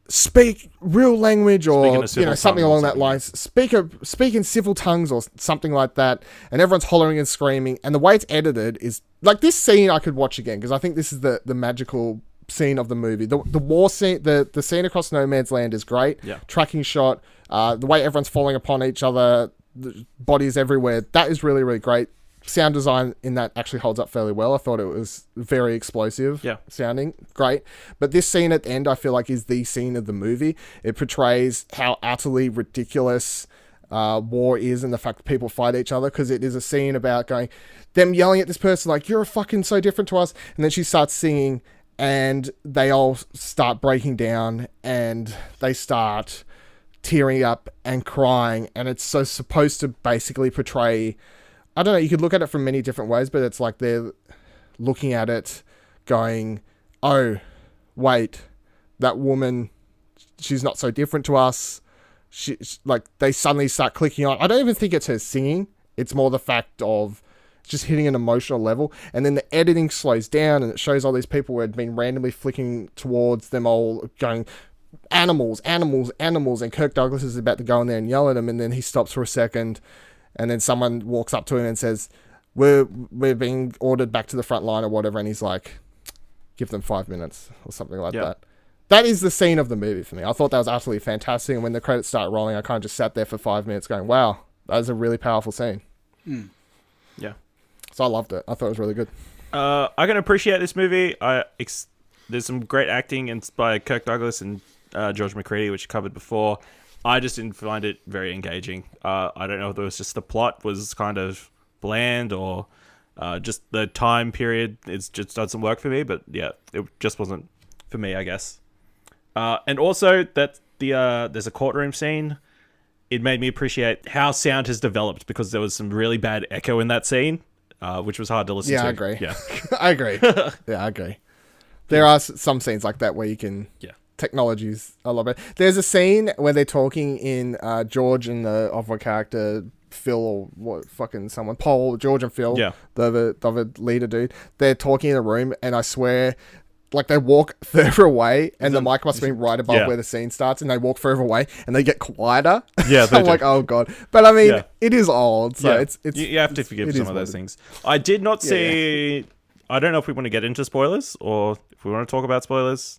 speak real language, or something along that line. Speak in civil tongues or something like that. And everyone's hollering and screaming. And the way it's edited is like this scene I could watch again, because I think this is the magical scene of the movie. The war scene, the scene across no man's land is great. Yeah. Tracking shot, the way everyone's falling upon each other, the bodies everywhere. That is really, really great. Sound design in that actually holds up fairly well. I thought it was very explosive sounding. Great. But this scene at the end, I feel like, is the scene of the movie. It portrays how utterly ridiculous war is, and the fact that people fight each other, because it is a scene about them yelling at this person like, you're fucking so different to us. And then she starts singing, and they all start breaking down, and they start tearing up and crying. And it's so supposed to basically portray, I don't know, you could look at it from many different ways, but it's like they're looking at it going, oh, wait, that woman, she's not so different to us. They suddenly start clicking on. I don't even think it's her singing. It's more the fact of just hitting an emotional level. And then the editing slows down, and it shows all these people who had been randomly flicking towards them all going, animals, animals, animals. And Kirk Douglas is about to go in there and yell at them, and then he stops for a second. And then someone walks up to him and says, we're being ordered back to the front line or whatever. And he's like, give them 5 minutes or something like that. That is the scene of the movie for me. I thought that was utterly fantastic. And when the credits start rolling, I kind of just sat there for 5 minutes going, wow, that was a really powerful scene. Yeah. So I loved it. I thought it was really good. I can appreciate this movie. There's some great acting by Kirk Douglas and George McCready, which you covered before. I just didn't find it very engaging. I don't know if it was just the plot was kind of bland, or just the time period. It just doesn't work for me. But yeah, it just wasn't for me, I guess. And also that there's a courtroom scene. It made me appreciate how sound has developed, because there was some really bad echo in that scene, which was hard to listen to. Yeah, I agree. Yeah, I agree. Yeah, I agree. There are some scenes like that where you can... Yeah. Technology's a lot better. There's a scene where they're talking in George and the other character Phil, or what fucking someone, Paul, George and Phil, the other leader dude. They're talking in a room, and I swear, like, they walk further away, and the mic must have been right above where the scene starts, and they walk further away, and they get quieter. Yeah, I'm like, oh god. But I mean, it is old, so it's you have to forgive some of those things. I did not see. I don't know if we want to get into spoilers or if we want to talk about spoilers.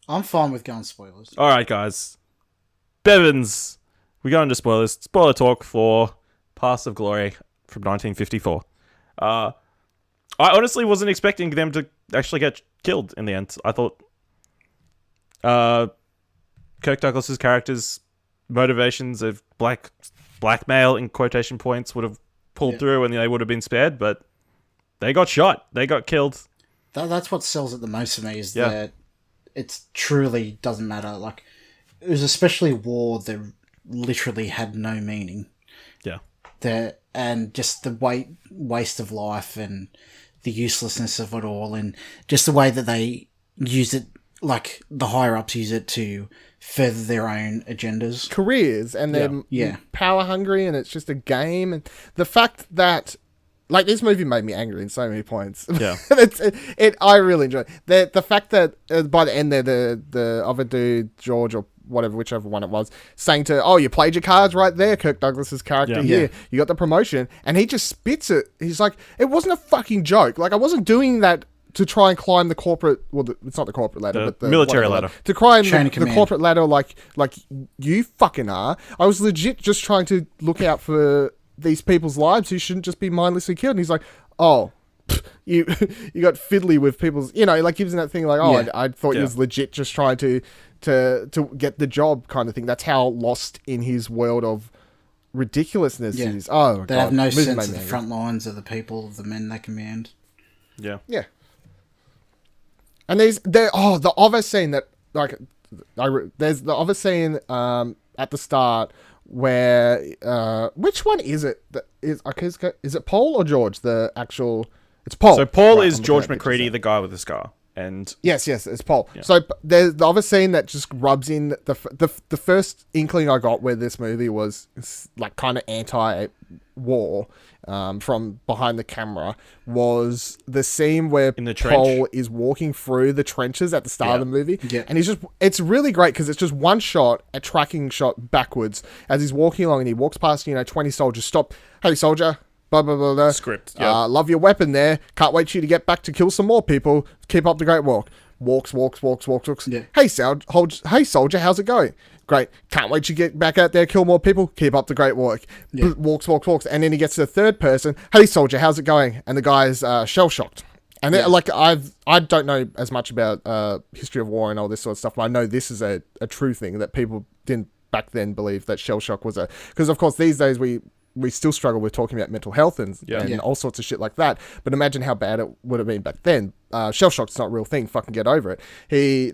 I'm fine with going spoilers. All right, guys. Bevins, we go into spoilers. Spoiler talk for Paths of Glory from 1954. I honestly wasn't expecting them to actually get killed in the end. I thought Kirk Douglas's character's motivations of blackmail in quotation points would have pulled through and they would have been spared, but they got shot. They got killed. That's what sells it the most for me, is that it truly doesn't matter. Like, it was especially war that literally had no meaning. Yeah. And just the waste of life and the uselessness of it all, and just the way that they use it, like the higher ups use it to further their own agendas, careers, and they're power hungry, and it's just a game. And the fact that, like, this movie made me angry in so many points. Yeah, I really enjoyed it. The fact that by the end there, the other dude, George or whatever, whichever one it was, saying to, "Oh, you played your cards right there, Kirk Douglas's character here. You got the promotion," and he just spits it. He's like, "It wasn't a fucking joke. Like, I wasn't doing that to try and climb the corporate, it's not the corporate ladder, but the military ladder. To climb the corporate ladder like you fucking are. I was legit just trying to look out for these people's lives who shouldn't just be mindlessly killed." And he's like, "Oh, you got fiddly with people's," like gives him that thing like, "Oh, I thought you was legit just trying to get the job," kind of thing. That's how lost in his world of ridiculousness he is. Oh, they God. have no sense of the front lines of the people, of the men they command. Yeah. Yeah. And there's the other scene that, like, there's the other scene at the start where which one is it? Is it Paul or George? It's Paul. So Paul is George McCready, the guy with the scar, and yes, it's Paul. Yeah. So there's the other scene that just rubs in the first inkling I got where this movie was like kind of anti-war. From behind the camera was the scene where Paul is walking through the trenches at the start of the movie. Yeah. And it's really great because it's just one shot, a tracking shot backwards as he's walking along, and he walks past, 20 soldiers. Stop. Hey, soldier. Blah, blah, blah, blah. Script. Yeah. Love your weapon there. Can't wait for you to get back to kill some more people. Keep up the great walk. Walks. Yeah. Hey, soldier, how's it going? Great. Can't wait to get back out there, kill more people. Keep up the great work. Yeah. Walks. And then he gets to the third person. Hey, soldier, how's it going? And the guy's shell-shocked. And I don't know as much about history of war and all this sort of stuff, but I know this is a true thing that people didn't back then believe that shell shock was because of course these days we still struggle with talking about mental health and all sorts of shit like that. But imagine how bad it would have been back then. Shell shock's not a real thing. Fucking get over it.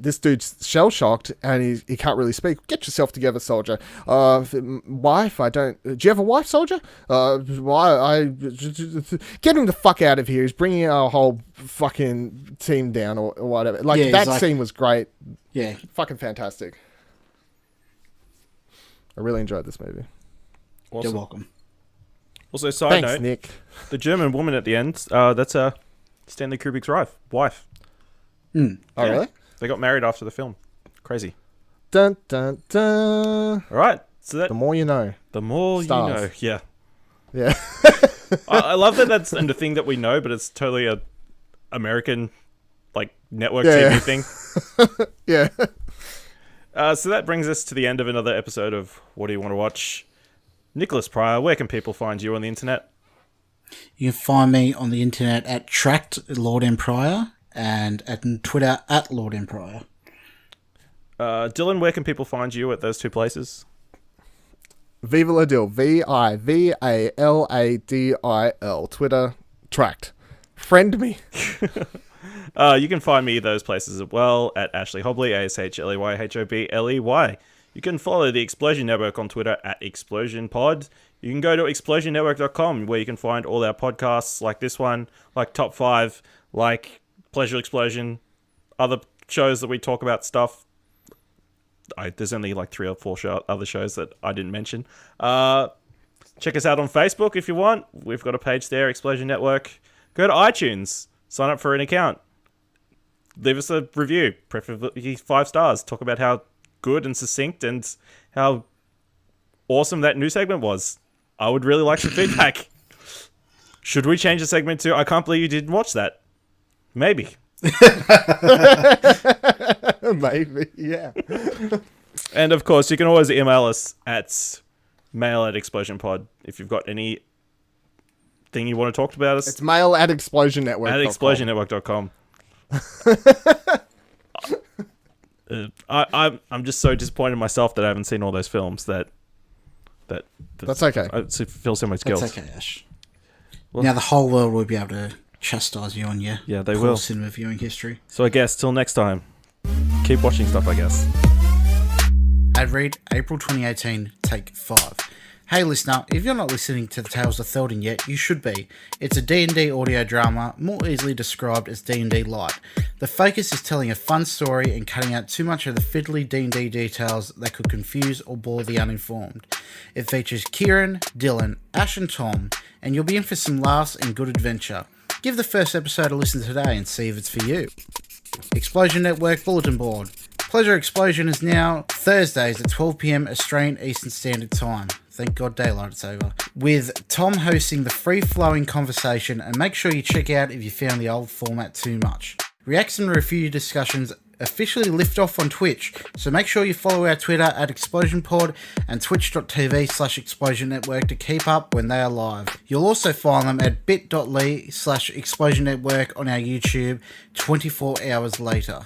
This dude's shell shocked and he can't really speak. Get yourself together, soldier. Wife, do you have a wife, soldier? Get him the fuck out of here. He's bringing our whole fucking team down or whatever. That scene was great. Yeah. Fucking fantastic. I really enjoyed this movie. Awesome. You're welcome. Also, side Thanks, note, Nick. The German woman at the end, that's Stanley Kubrick's wife. Oh, really? They got married after the film. Crazy. Dun, dun, dun. All right. So The more you know. The more Stars. you know. Yeah. Yeah. I love that that's a thing that we know, but it's totally a American, network TV thing. Yeah. So that brings us to the end of another episode of What Do You Want to Watch? Nicholas Pryor, where can people find you on the internet? You can find me on the internet at Trakt, Lord M. Pryor, and at Twitter at Lord M. Pryor. Dylan, where can people find you at those two places? Viva la Dill. VIVALADIL. Twitter, Trakt. Friend me. You can find me those places as well at Ashley Hobley, ASHLEYHOBLEY. You can follow the Explosion Network on Twitter at ExplosionPod. You can go to explosionnetwork.com where you can find all our podcasts like this one, like Top 5, like Pleasure Explosion, other shows that we talk about stuff. There's only 3 or 4 other shows that I didn't mention. Check us out on Facebook if you want. We've got a page there, Explosion Network. Go to iTunes, sign up for an account. Leave us a review, preferably 5 stars. Talk about how good and succinct and how awesome that new segment was. I would really like some feedback. Should we change the segment to I can't believe you didn't watch that? Maybe. Maybe, yeah. And of course, you can always email us at mail@explosionpod if you've got any thing you want to talk about us. It's mail at explosionnetwork. At explosionnetwork.com. I'm just so disappointed in myself that I haven't seen all those films. That's okay. I feel so much guilt. That's okay, Ash. Now the whole world will be able to chastise you on your Yeah, they poor will. cinema viewing history. So I guess till next time, keep watching stuff. I guess. Ad read, April 2018, take 5. Hey listener, if you're not listening to the Tales of Theldon yet, you should be. It's a D&D audio drama, more easily described as D&D light. The focus is telling a fun story and cutting out too much of the fiddly D&D details that could confuse or bore the uninformed. It features Kieran, Dylan, Ash and Tom, and you'll be in for some laughs and good adventure. Give the first episode a listen today and see if it's for you. Explosion Network Bulletin Board. Pleasure Explosion is now Thursdays at 12 PM Australian Eastern Standard Time. Thank God daylight it's over. With Tom hosting the free-flowing conversation, and make sure you check out if you found the old format too much. Reacts and review discussions officially lift off on Twitch, so make sure you follow our Twitter at ExplosionPod and twitch.tv/ExplosionNetwork to keep up when they are live. You'll also find them at bit.ly/ExplosionNetwork on our YouTube 24 hours later.